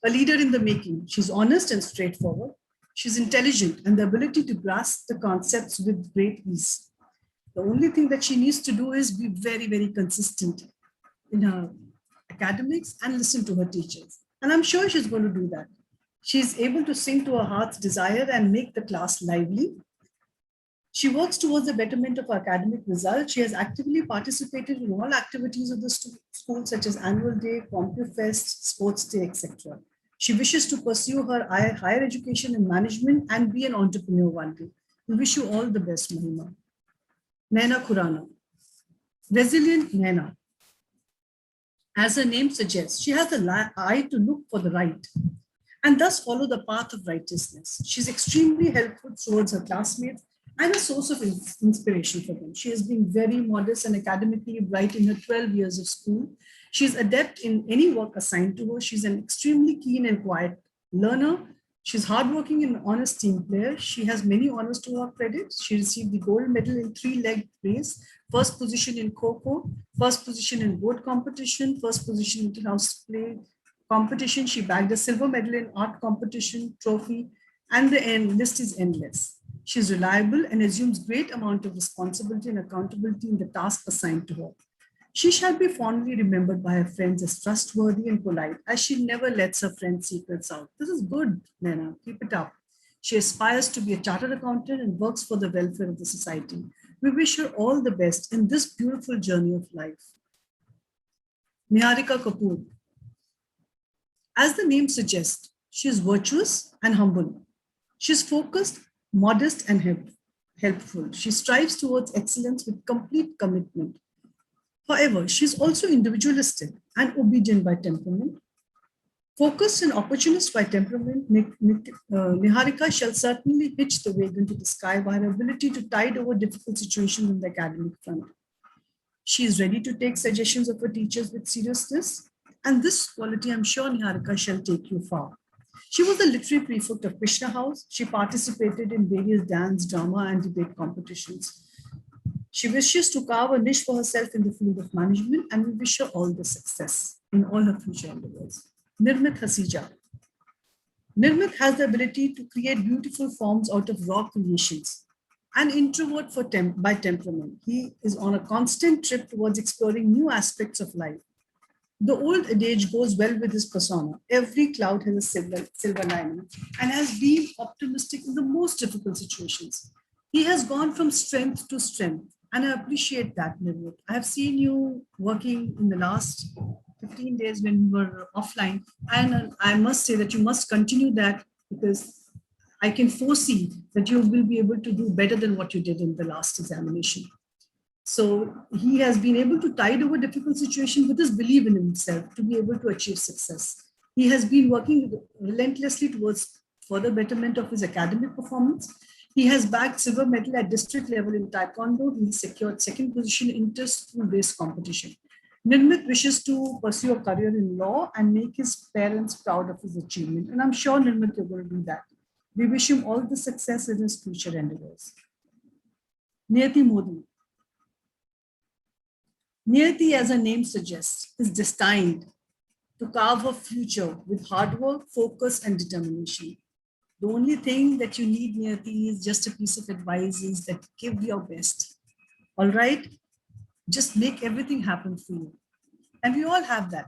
a leader in the making. She's honest and straightforward. She's intelligent and the ability to grasp the concepts with great ease. The only thing that she needs to do is be very, very consistent in her academics and listen to her teachers. And I'm sure she's going to do that. She's able to sing to her heart's desire and make the class lively. She works towards the betterment of her academic results. She has actively participated in all activities of the school, such as annual day, CompuFest, sports day, etc. She wishes to pursue her higher education in management and be an entrepreneur one day. We wish you all the best, Mahima. Naina Khurana, resilient Naina. As her name suggests, she has an eye to look for the right and thus follow the path of righteousness. She's extremely helpful towards her classmates and a source of inspiration for them. She has been very modest and academically bright in her 12 years of school. She's adept in any work assigned to her. She's an extremely keen and quiet learner. She's hardworking and honest team player. She has many honors to her credit. She received the gold medal in 3-leg race, first position in Kho-Kho, first position in board competition, first position in house play competition. She bagged a silver medal in art competition, trophy, and the list is endless. She's reliable and assumes great amount of responsibility and accountability in the task assigned to her. She shall be fondly remembered by her friends as trustworthy and polite, as she never lets her friends' secrets out. This is good, Naina. Keep it up. She aspires to be a chartered accountant and works for the welfare of the society. We wish her all the best in this beautiful journey of life. Niharika Kapoor. As the name suggests, she is virtuous and humble. She is focused, modest, and helpful. She strives towards excellence with complete commitment. However, she is also individualistic and obedient by temperament. Focused and opportunist by temperament, Niharika shall certainly hitch the wagon to the sky by her ability to tide over difficult situations in the academic front. She is ready to take suggestions of her teachers with seriousness, and this quality I'm sure Niharika shall take you far. She was the literary prefect of Krishna House. She participated in various dance, drama, and debate competitions. She wishes to carve a niche for herself in the field of management, and we wish her all the success in all her future endeavors. Nirmit Hasija. Nirmit has the ability to create beautiful forms out of raw creations. An introvert by temperament, he is on a constant trip towards exploring new aspects of life. The old adage goes well with his persona. Every cloud has a silver lining, and has been optimistic in the most difficult situations. He has gone from strength to strength, and I appreciate that, Nirmit. I have seen you working in the last 15 days when we were offline, and I must say that you must continue that, because I can foresee that you will be able to do better than what you did in the last examination. So he has been able to tide over difficult situation with his belief in himself to be able to achieve success. He has been working relentlessly towards further betterment of his academic performance. He has bagged silver medal at district level in Taekwondo. He secured second position in inter-school-based competition. Nirmit wishes to pursue a career in law and make his parents proud of his achievement. And I'm sure, Nirmit, you're going to do that. We wish him all the success in his future endeavors. Niyati Modi. Niyati, as her name suggests, is destined to carve her future with hard work, focus, and determination. The only thing that you need, Niyati, is just a piece of advice is that give your best. All right? Just make everything happen for you. And we all have that.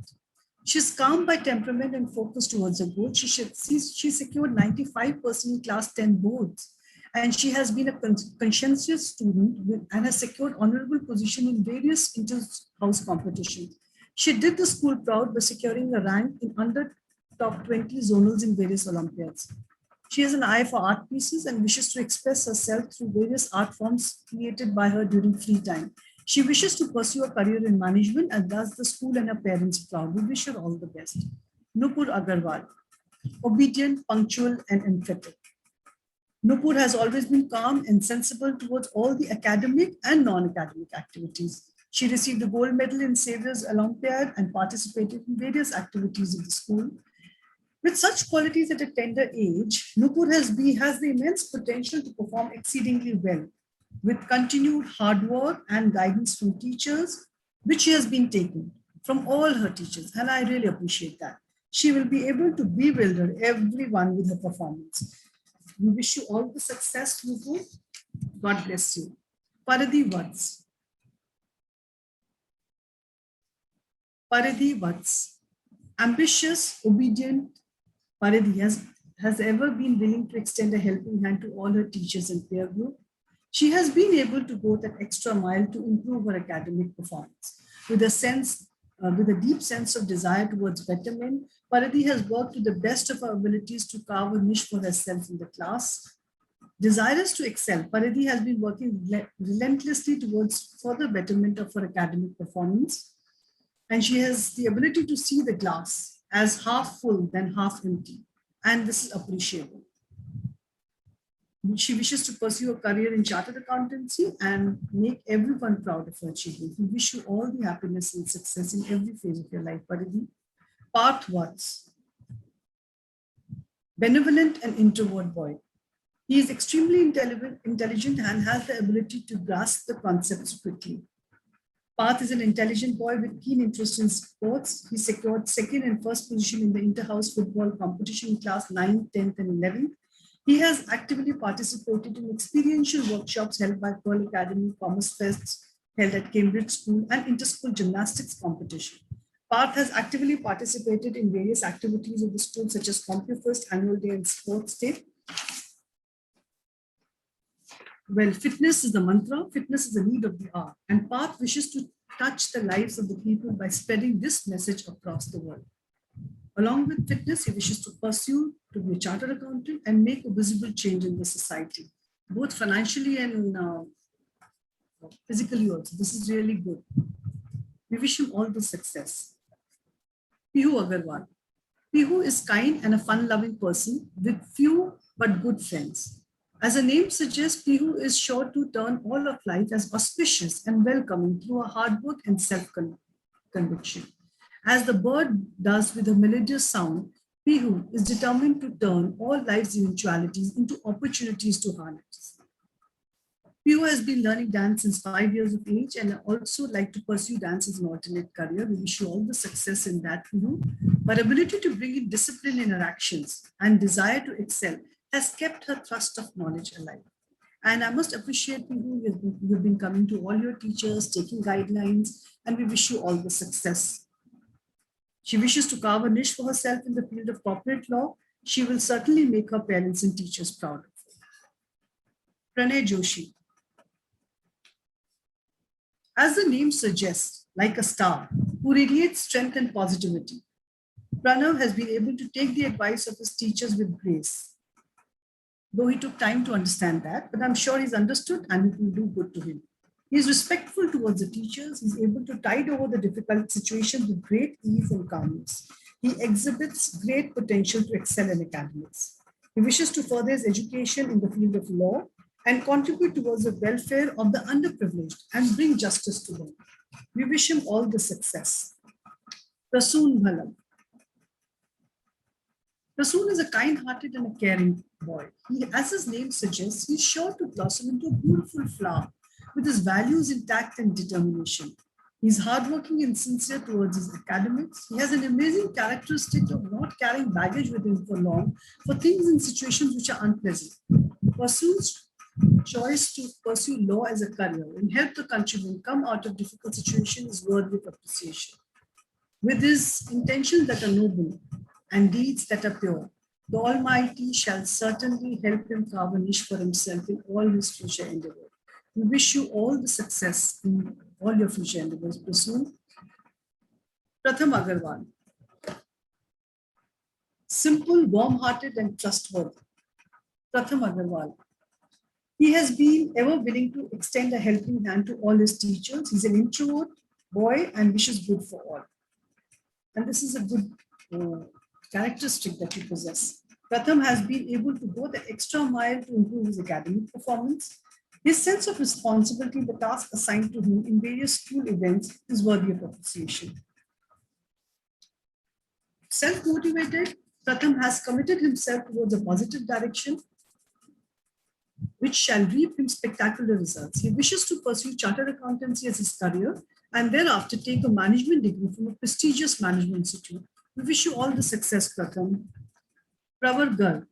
She's calm by temperament and focused towards her goal. She secured 95% in class 10 boards. And she has been a conscientious student and has secured honorable position in various inter-house competitions. She did the school proud by securing a rank in under top 20 zonals in various Olympiads. She has an eye for art pieces and wishes to express herself through various art forms created by her during free time. She wishes to pursue a career in management and does the school and her parents proud. We wish her all the best. Nupur Agarwal, obedient, punctual, and emphatic. Nupur has always been calm and sensible towards all the academic and non-academic activities. She received a gold medal in Saviour's Olympiad and participated in various activities of the school. With such qualities at a tender age, Nupur has the immense potential to perform exceedingly well. With continued hard work and guidance from teachers, which she has been taking from all her teachers, and I really appreciate that. She will be able to bewilder everyone with her performance. We wish you all the success, Nupur. God bless you. Paridhi Vats. Paridhi Vats. Ambitious, obedient, Paridhi has ever been willing to extend a helping hand to all her teachers and peer group. She has been able to go that extra mile to improve her academic performance. With a deep sense of desire towards betterment, Paridhi has worked to the best of her abilities to carve a niche for herself in the class. Desirous to excel, Paridhi has been working relentlessly towards further betterment of her academic performance. And she has the ability to see the glass as half full than half empty. And this is appreciable. She wishes to pursue a career in chartered accountancy and make everyone proud of her achievement. We wish you all the happiness and success in every phase of your life, Paridhi. Parth Vats. Benevolent and introvert boy. He is extremely intelligent and has the ability to grasp the concepts quickly. Parth is an intelligent boy with keen interest in sports. He secured second and first position in the inter-house football competition in class 9th, 10th, and 11th. He has actively participated in experiential workshops held by Pearl Academy, Commerce Fests held at Cambridge School, and inter-school gymnastics competition. Parth has actively participated in various activities of the school, such as CompuFest, Annual Day, and Sports Day. Well, fitness is the mantra, fitness is the need of the hour, and Parth wishes to touch the lives of the people by spreading this message across the world. Along with fitness, he wishes to pursue to be a chartered accountant and make a visible change in the society, both financially and physically also. This is really good. We wish him all the success. Pihu Agarwal. Pihu is kind and a fun-loving person with few but good friends. As the name suggests, Pihu is sure to turn all of life as auspicious and welcoming through her hard work and self-conviction. As the bird does with a melodious sound, Pihu is determined to turn all life's eventualities into opportunities to harness. Pihu has been learning dance since 5 years of age and also like to pursue dance as an alternate career. We wish you all the success in that, Pihu. Her ability to bring in discipline in her actions and desire to excel has kept her thrust of knowledge alive. And I must appreciate Pihu. You've been coming to all your teachers, taking guidelines, and we wish you all the success. She wishes to carve a niche for herself in the field of corporate law. She will certainly make her parents and teachers proud of her. Pranay Joshi. As the name suggests, like a star, who radiates strength and positivity, Pranav has been able to take the advice of his teachers with grace. Though he took time to understand that, but I'm sure he's understood and it will do good to him. He is respectful towards the teachers. He's able to tide over the difficult situations with great ease and calmness. He exhibits great potential to excel in academics. He wishes to further his education in the field of law and contribute towards the welfare of the underprivileged and bring justice to them. We wish him all the success. Prasoon Bhalam. Prasoon is a kind-hearted and a caring boy. He, as his name suggests, he's sure to blossom into a beautiful flower with his values intact and determination. He's hardworking and sincere towards his academics. He has an amazing characteristic of not carrying baggage with him for long for things and situations which are unpleasant. Prasoon's choice to pursue law as a career and help the countrymen come out of difficult situations is worthy of appreciation. With his intentions that are noble and deeds that are pure, the Almighty shall certainly help him carve a niche for himself in all his future endeavors. We wish you all the success in all your future endeavors. Prasoon. Pratham Agarwal. Simple, warm-hearted and trustworthy. Pratham Agarwal. He has been ever willing to extend a helping hand to all his teachers. He's an introvert boy and wishes good for all. And this is a good characteristic that you possess. Pratham has been able to go the extra mile to improve his academic performance. His sense of responsibility in the task assigned to him in various school events is worthy of appreciation. Self-motivated, Pratham has committed himself towards a positive direction, which shall reap him spectacular results. He wishes to pursue chartered accountancy as his career and thereafter take a management degree from a prestigious management institute. We wish you all the success, Pratham. Pravar Garg.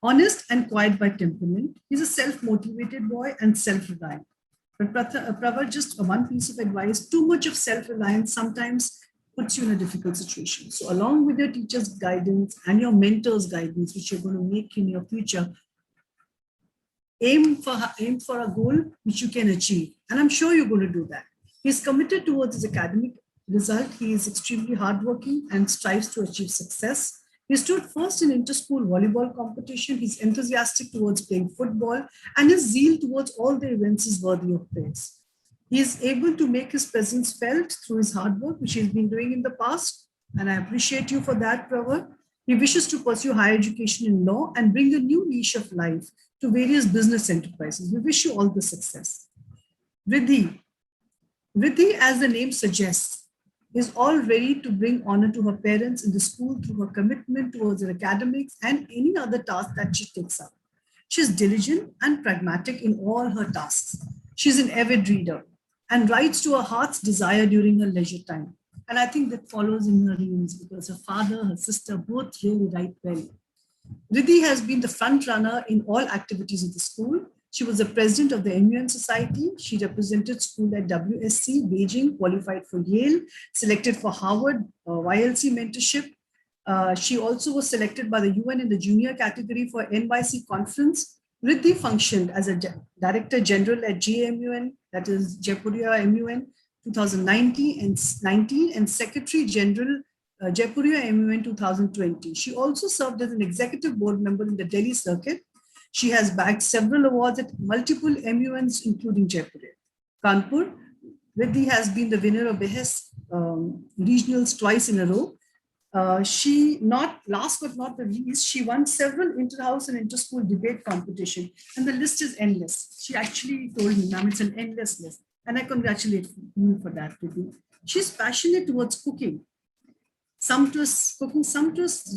Honest and quiet by temperament, he's a self-motivated boy and self-reliant. But Pravar, just one piece of advice, too much of self-reliance sometimes puts you in a difficult situation. So along with your teacher's guidance and your mentor's guidance, which you're going to make in your future, aim for a goal which you can achieve. And I'm sure you're going to do that. He's committed towards his academic result. He is extremely hardworking and strives to achieve success. He stood first in inter-school volleyball competition. He's enthusiastic towards playing football, and his zeal towards all the events is worthy of praise. He is able to make his presence felt through his hard work, which he's been doing in the past. And I appreciate you for that, Pravar. He wishes to pursue higher education in law and bring a new leash of life to various business enterprises. We wish you all the success. Riddhi. Riddhi, as the name suggests, is all ready to bring honor to her parents in the school through her commitment towards her academics and any other task that she takes up. She is diligent and pragmatic in all her tasks. She is an avid reader and writes to her heart's desire during her leisure time. And I think that follows in her genes because her father, her sister, both really write well. Riddhi has been the front runner in all activities of the school. She was the president of the MUN Society. She represented school at WSC, Beijing, qualified for Yale, selected for Harvard YLC mentorship. She also was selected by the UN in the junior category for NYC conference. Riddhi functioned as a Director General at JMUN, that is Jaipuria MUN, 2019 and Secretary General Jaipuria MUN 2020. She also served as an executive board member in the Delhi circuit. She has bagged several awards at multiple MUNs, including Jaipuria. Kanpur, Riddhi has been the winner of BEHES regionals twice in a row. Last but not the least, she won several inter-house and inter-school debate competition, and the list is endless. She actually told me, ma'am, it's an endless list, and I congratulate you for that, Riddhi. She's passionate towards cooking sumptuous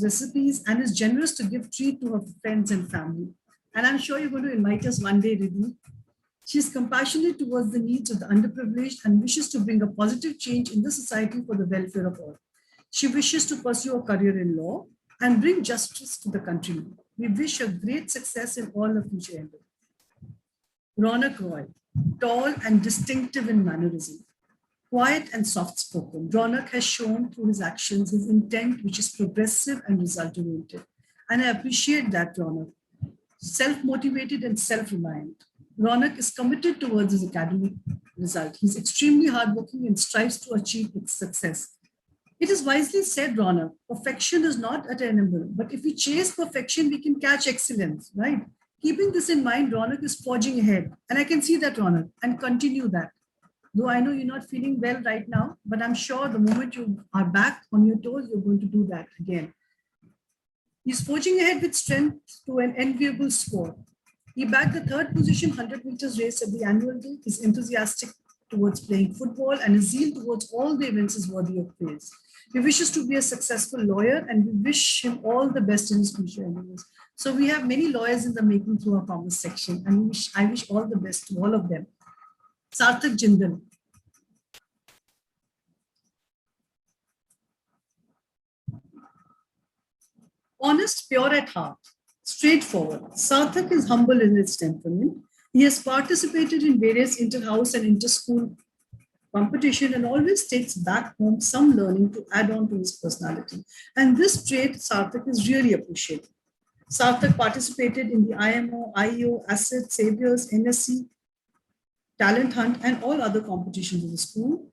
recipes, and is generous to give treat to her friends and family. And I'm sure you're going to invite us one day, Riddhi. She's compassionate towards the needs of the underprivileged and wishes to bring a positive change in the society for the welfare of all. She wishes to pursue a career in law and bring justice to the countrymen. We wish her great success in all her future endeavors. Ronak Roy, tall and distinctive in mannerism, quiet and soft-spoken. Ronak has shown through his actions his intent, which is progressive and result-oriented. And I appreciate that, Ronak. Self-motivated and self-reliant. Ronak is committed towards his academic result. He's extremely hardworking and strives to achieve its success. It is wisely said, Ronak, perfection is not attainable, but if we chase perfection, we can catch excellence, right? Keeping this in mind, Ronak is forging ahead. And I can see that, Ronak, and continue that. Though I know you're not feeling well right now, but I'm sure the moment you are back on your toes, you're going to do that again. He's forging ahead with strength to an enviable score. He bagged the third position 100 meters race at the annual day. He's enthusiastic towards playing football, and his zeal towards all the events is worthy of praise. He wishes to be a successful lawyer, and we wish him all the best in his future endeavors. So we have many lawyers in the making through our commerce section, and I wish all the best to all of them. Sarthak Jindal. Honest, pure at heart, straightforward. Sarthak is humble in his temperament. He has participated in various inter-house and inter-school competition and always takes back home some learning to add on to his personality. And this trait Sarthak is really appreciated. Sarthak participated in the IMO, IEO, ACID, Saviors, NSC, Talent Hunt, and all other competitions in the school.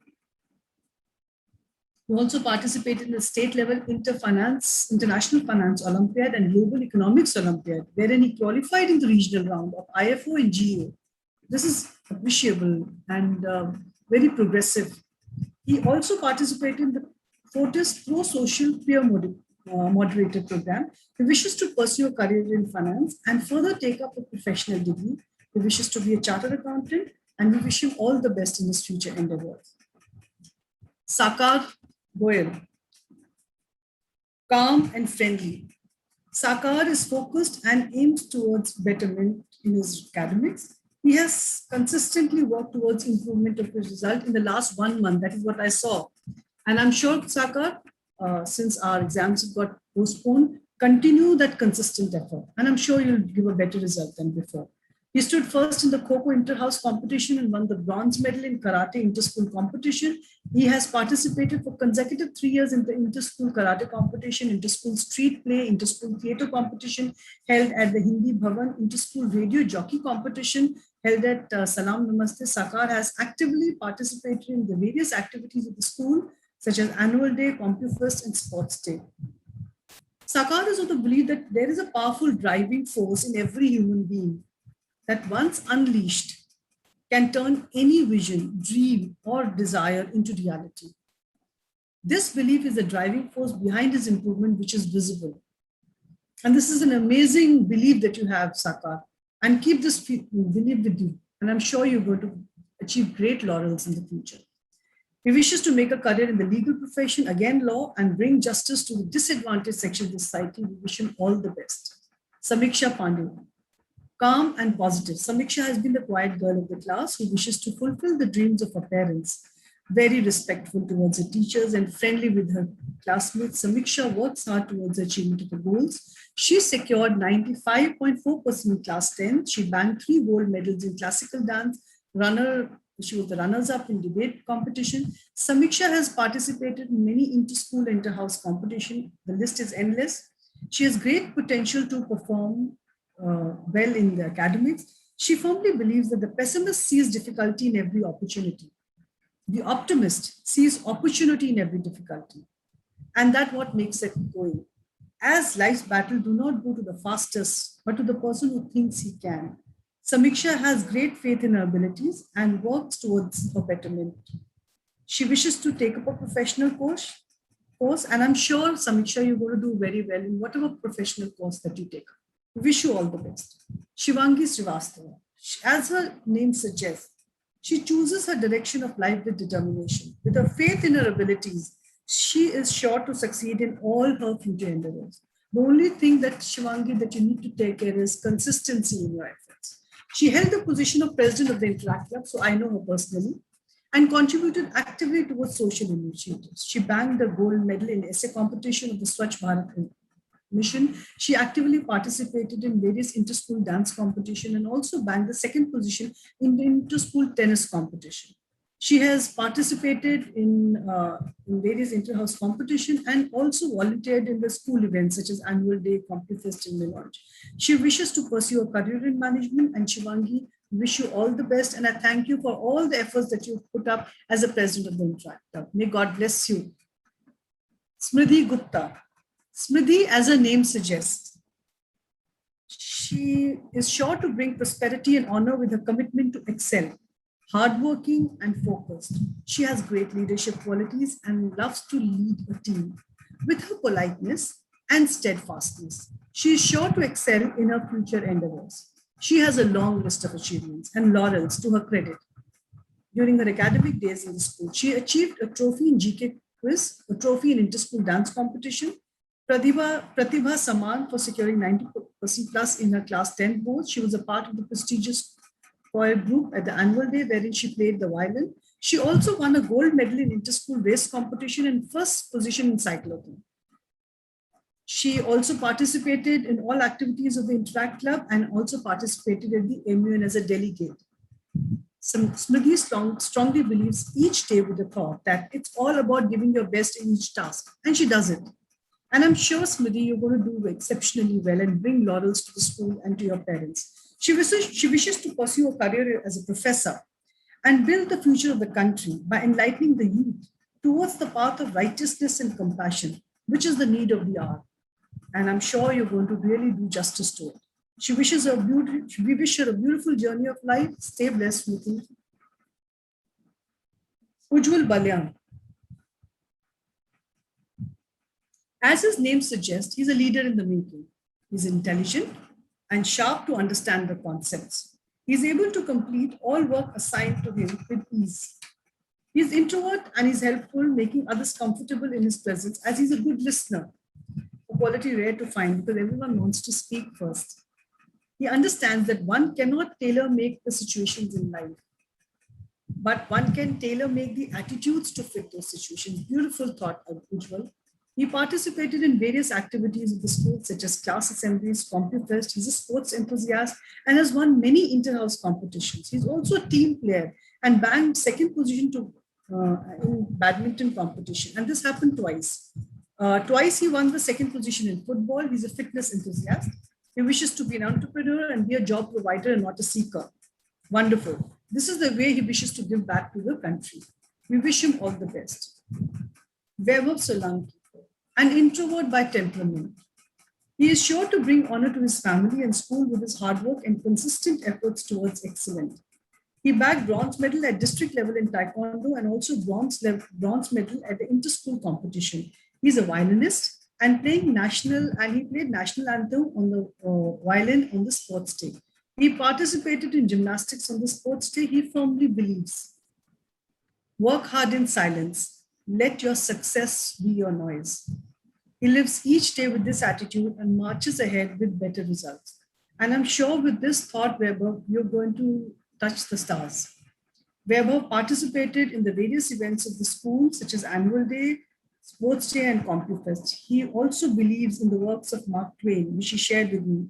He also participated in the state level International Finance Olympiad and Global Economics Olympiad, wherein he qualified in the regional round of IFO and GEO. This is appreciable and very progressive. He also participated in the Fortis Pro Social Peer Moderator Program. He wishes to pursue a career in finance and further take up a professional degree. He wishes to be a chartered accountant, and we wish him all the best in his future endeavors. Sakar Goyal, calm and friendly. Sakar is focused and aims towards betterment in his academics. He has consistently worked towards improvement of his result in the last 1 month. That is what I saw. And I'm sure, Sakar, since our exams have got postponed, continue that consistent effort. And I'm sure you'll give a better result than before. He stood first in the Kho-Kho inter-house competition and won the bronze medal in karate inter-school competition. He has participated for consecutive 3 years in the inter-school karate competition, inter-school street play, inter-school theatre competition held at the Hindi Bhavan, inter-school radio jockey competition held at Salam Namaste. Sakar has actively participated in the various activities of the school, such as annual day, CompuFest, and sports day. Sakar is of the belief that there is a powerful driving force in every human being that once unleashed can turn any vision, dream, or desire into reality. This belief is the driving force behind his improvement, which is visible. And this is an amazing belief that you have, Sakar, and keep this belief with you. And I'm sure you're going to achieve great laurels in the future. He wishes to make a career in the legal profession, again law, and bring justice to the disadvantaged section of the society. We wish him all the best. Samiksha Pandey. Calm and positive. Samiksha has been the quiet girl of the class who wishes to fulfill the dreams of her parents. Very respectful towards her teachers and friendly with her classmates, Samiksha works hard towards the achievement of her goals. She secured 95.4% in class 10. She bagged 3 gold medals in classical dance. She was the runners-up in debate competition. Samiksha has participated in many inter-school, inter-house competition. The list is endless. She has great potential to perform well in the academics. She firmly believes that the pessimist sees difficulty in every opportunity. The optimist sees opportunity in every difficulty. And that's what makes it going. As life's battle do not go to the fastest, but to the person who thinks he can. Samiksha has great faith in her abilities and works towards her betterment. She wishes to take up a professional course, and I'm sure, Samiksha, you're going to do very well in whatever professional course that you take up. Wish you all the best. Shivangi Srivastava. As her name suggests, she chooses her direction of life with determination. With her faith in her abilities, she is sure to succeed in all her future endeavors. The only thing that, Shivangi, that you need to take care is consistency in your efforts. She held the position of president of the Interact Club, so I know her personally, and contributed actively towards social initiatives. She bagged the gold medal in essay competition of the Swachh Bharat Mission. She actively participated in various inter-school dance competition and also bagged the 2nd position in the inter-school tennis competition. She has participated in various inter-house competition and also volunteered in the school events such as annual day, CompuFest, and Milonge. She wishes to pursue a career in management, and Shivangi, wish you all the best, and I thank you for all the efforts that you've put up as a president of the Interact Club. May God bless you. Smridhi Gupta. Smridhi, as her name suggests, She is sure to bring prosperity and honor with her commitment to excel, hardworking and focused. She has great leadership qualities and loves to lead a team. With her politeness and steadfastness, she is sure to excel in her future endeavors. She has a long list of achievements and laurels to her credit. During her academic days in the school, she achieved a trophy in GK quiz, a trophy in inter-school dance competition, Pratibha Saman for securing 90% plus in her class 10 board. She was a part of the prestigious choir group at the annual day wherein she played the violin. She also won a gold medal in inter-school race competition and first position in cyclotron. She also participated in all activities of the Interact Club and also participated in the MUN as a delegate. Smriti strongly believes each day with the thought that it's all about giving your best in each task, and she does it. And I'm sure, Smriti, you're going to do exceptionally well and bring laurels to the school and to your parents. She wishes to pursue a career as a professor and build the future of the country by enlightening the youth towards the path of righteousness and compassion, which is the need of the hour. And I'm sure you're going to really do justice to it. We wish her a beautiful journey of life. Stay blessed, Smriti. Ujjwal Balyan. As his name suggests, he's a leader in the making. He's intelligent and sharp to understand the concepts. He's able to complete all work assigned to him with ease. He's introvert and he's helpful, making others comfortable in his presence, as he's a good listener, a quality rare to find because everyone wants to speak first. He understands that one cannot tailor-make the situations in life, but one can tailor-make the attitudes to fit those situations. Beautiful thought, Ujjwal. He participated in various activities of the school, such as class assemblies, CompuFest. He's a sports enthusiast and has won many inter-house competitions. He's also a team player and bagged second position in badminton competition. And this happened twice. Twice he won the second position in football. He's a fitness enthusiast. He wishes to be an entrepreneur and be a job provider and not a seeker. Wonderful. This is the way he wishes to give back to the country. We wish him all the best. Vaibhav Solanki, an introvert by temperament. He is sure to bring honor to his family and school with his hard work and consistent efforts towards excellence. He bagged bronze medal at district level in Taekwondo and also bronze medal at the inter-school competition. He's a violinist and he played national anthem on the violin on the sports day. He participated in gymnastics on the sports day. He firmly believes, work hard in silence. Let your success be your noise. He lives each day with this attitude and marches ahead with better results. And I'm sure with this thought, Vaibhav, you're going to touch the stars. Vaibhav participated in the various events of the school, such as Annual Day, Sports Day, and CompuFest. He also believes in the works of Mark Twain, which he shared with me.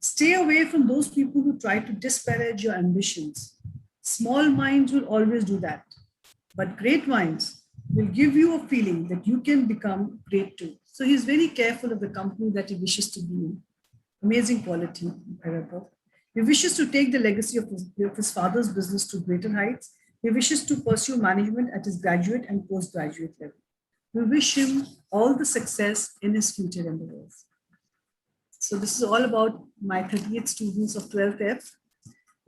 Stay away from those people who try to disparage your ambitions. Small minds will always do that, but great minds will give you a feeling that you can become great too. So he's very careful of the company that he wishes to be in. Amazing quality, Vaibhav. He wishes to take the legacy of his father's business to greater heights. He wishes to pursue management at his graduate and postgraduate level. We wish him all the success in his future endeavors. So this is all about my 38 students of 12th F.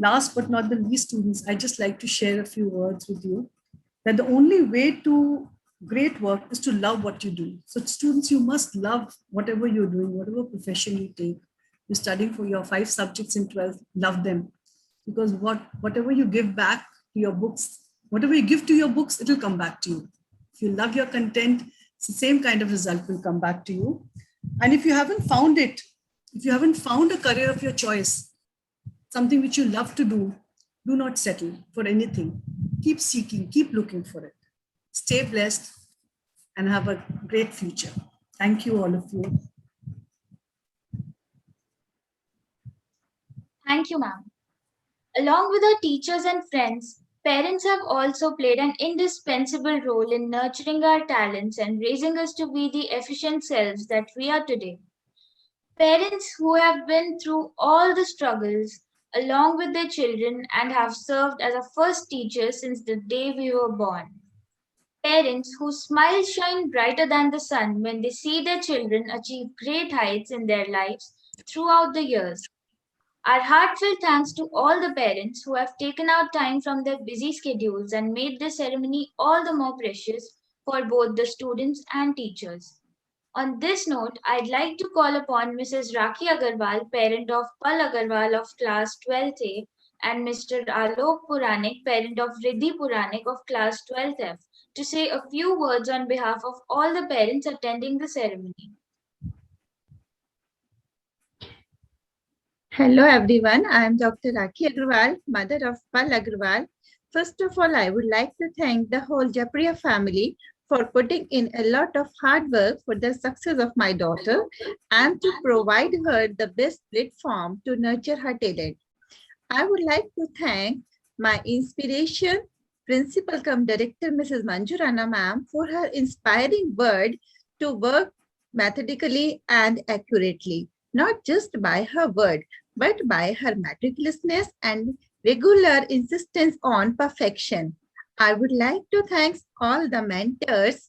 Last but not the least, students, I'd just like to share a few words with you that the only way to great work is to love what you do. So students, you must love whatever you're doing, whatever profession you take. You're studying for your 5 subjects in 12th, love them. Because whatever you give back to your books, whatever you give to your books, it will come back to you. If you love your content, it's the same kind of result will come back to you. And if you haven't found it, if you haven't found a career of your choice, something which you love to do not settle for anything. Keep seeking, keep looking for it. Stay blessed and have a great future. Thank you, all of you. Thank you, ma'am. Along with our teachers and friends, parents have also played an indispensable role in nurturing our talents and raising us to be the efficient selves that we are today. Parents who have been through all the struggles along with their children and have served as a first teacher since the day we were born. Parents whose smiles shine brighter than the sun when they see their children achieve great heights in their lives throughout the years. Our heartfelt thanks to all the parents who have taken out time from their busy schedules and made this ceremony all the more precious for both the students and teachers. On this note, I'd like to call upon Mrs. Rakhi Agarwal, parent of Pal Agarwal of class 12th A, and Mr. Alok Puranik, parent of Riddhi Puranik of class 12th F, to say a few words on behalf of all the parents attending the ceremony. Hello everyone, I am Dr. Rakhi Agarwal, mother of Pal Agarwal. First of all, I would like to thank the whole Japriya family for putting in a lot of hard work for the success of my daughter and to provide her the best platform to nurture her talent. I would like to thank my inspiration, Principal cum Director Mrs. Manju Rana ma'am, for her inspiring word to work methodically and accurately, not just by her word, but by her meticulousness and regular insistence on perfection. I would like to thank all the mentors,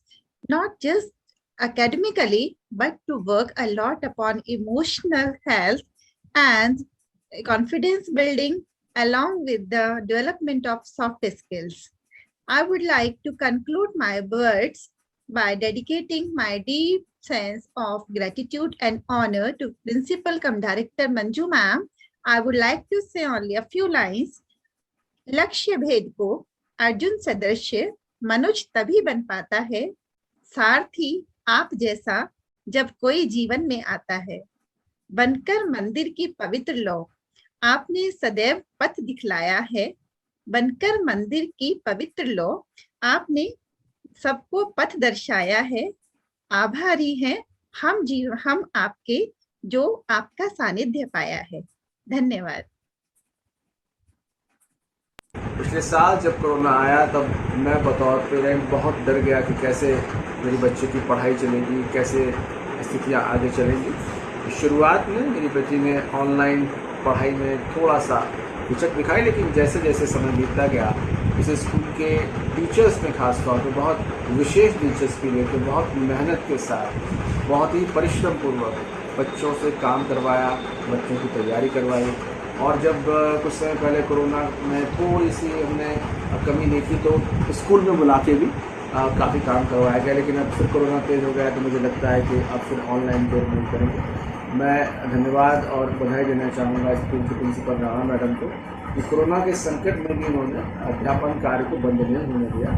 not just academically, but to work a lot upon emotional health and confidence building along with the development of soft skills. I would like to conclude my words by dedicating my deep sense of gratitude and honor to Principal cum Director Manju ma'am. I would like to say only a few lines. लक्ष्य भेद को अर्जुन सदृश मनुज तभी बन पाता है, सारथी आप जैसा जब कोई जीवन में आता है। बनकर मंदिर की पवित्र लौ आपने सदैव पथ दिखलाया है, बनकर मंदिर की पवित्र लौ आपने सबको पथ दर्शाया है। आभारी हैं हम आपके जो आपका सानिध्य पाया है। धन्यवाद। पिछले साल जब कोरोना आया तब मैं बतौर पेरेंट बहुत डर गया कि कैसे मेरी बच्चे की पढ़ाई चलेगी, कैसे स्थितियां आगे चलेंगी। शुरुआत में मेरी बेटी ने ऑनलाइन पढ़ाई में थोड़ा सा हिचक दिखाई, लेकिन जैसे जैसे समय बीतता गया उसे स्कूल के टीचर्स में खास तौर पर बहुत विशेष दिलचस्पी लेकर बहुत मेहनत के साथ बहुत ही परिश्रम पूर्वक बच्चों से काम करवाया, बच्चों की तैयारी करवाई। और जब कुछ समय पहले कोरोना में थोड़ी सी हमने कमी देखी तो स्कूल में बुला के भी काफ़ी काम करवाया गया, लेकिन अब फिर कोरोना तेज़ हो गया तो मुझे लगता है कि अब फिर ऑनलाइन पेमेंट करेंगे। मैं धन्यवाद और बधाई देना चाहूँगा स्कूल के प्रिंसिपल राणा मैडम को कि कोरोना के संकट में भी उन्होंने अध्यापन कार्य को बंद नहीं होने दिया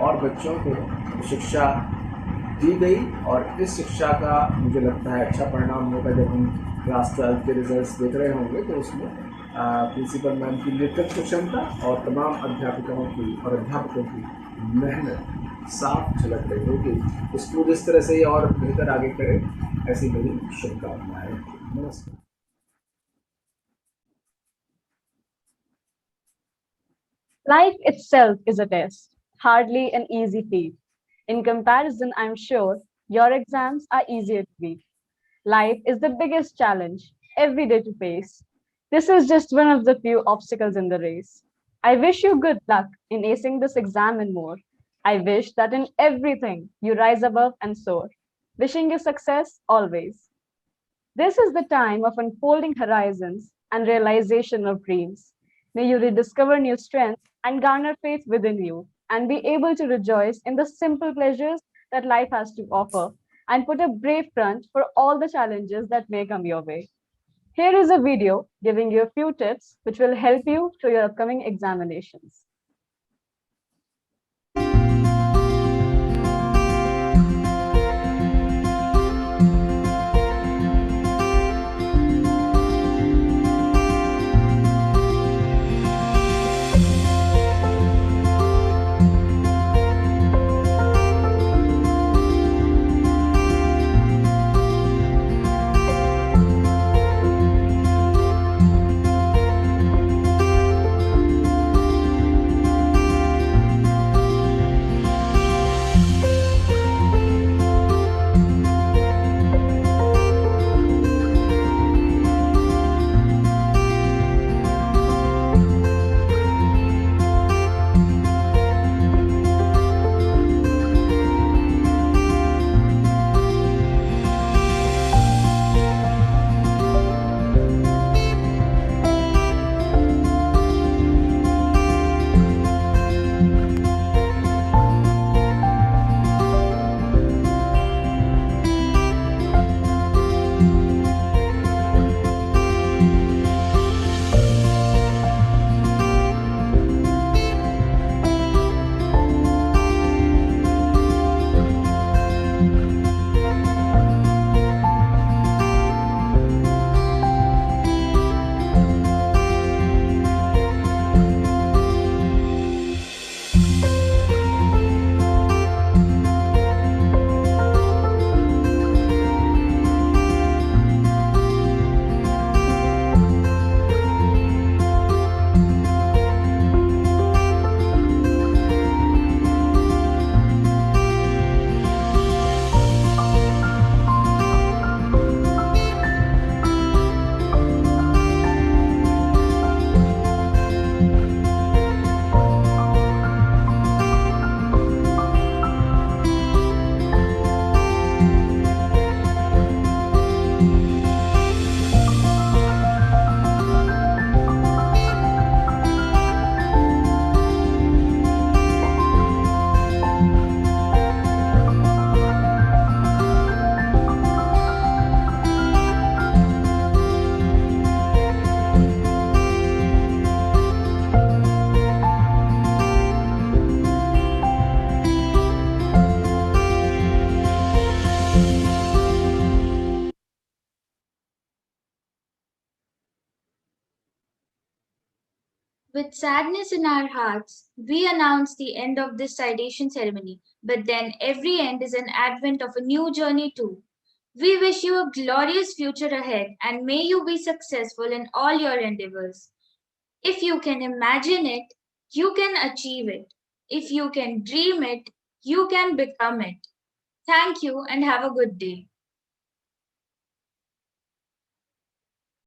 और बच्चों को शिक्षा दी गई। और इस शिक्षा का मुझे लगता है अच्छा परिणाम होगा जब हम क्लास 12 के रिजल्ट्स देख रहे होंगे, तो उसमें प्रिंसिपल मैम की नेतृत्व क्षमता और तमाम अध्यापकों की और अध्यापकों की मेहनत साफ झलक रही होगी। स्कूल इस तरह से ही और बेहतर आगे करे, ऐसी मेरी शुभकामनाएं। नमस्कार। Life itself is a test, hardly an easy feat. In comparison, I'm sure your exams are easier to beat. Life is the biggest challenge every day to face. This is just one of the few obstacles in the race. I wish you good luck in acing this exam and more. I wish that in everything you rise above and soar. Wishing you success always. This is the time of unfolding horizons and realization of dreams. May you rediscover new strength and garner faith within you and be able to rejoice in the simple pleasures that life has to offer and put a brave front for all the challenges that may come your way. Here is a video giving you a few tips which will help you through your upcoming examinations. With sadness in our hearts, we announce the end of this citation ceremony, but then every end is an advent of a new journey too. We wish you a glorious future ahead and may you be successful in all your endeavors. If you can imagine it, you can achieve it. If you can dream it, you can become it. Thank you and have a good day.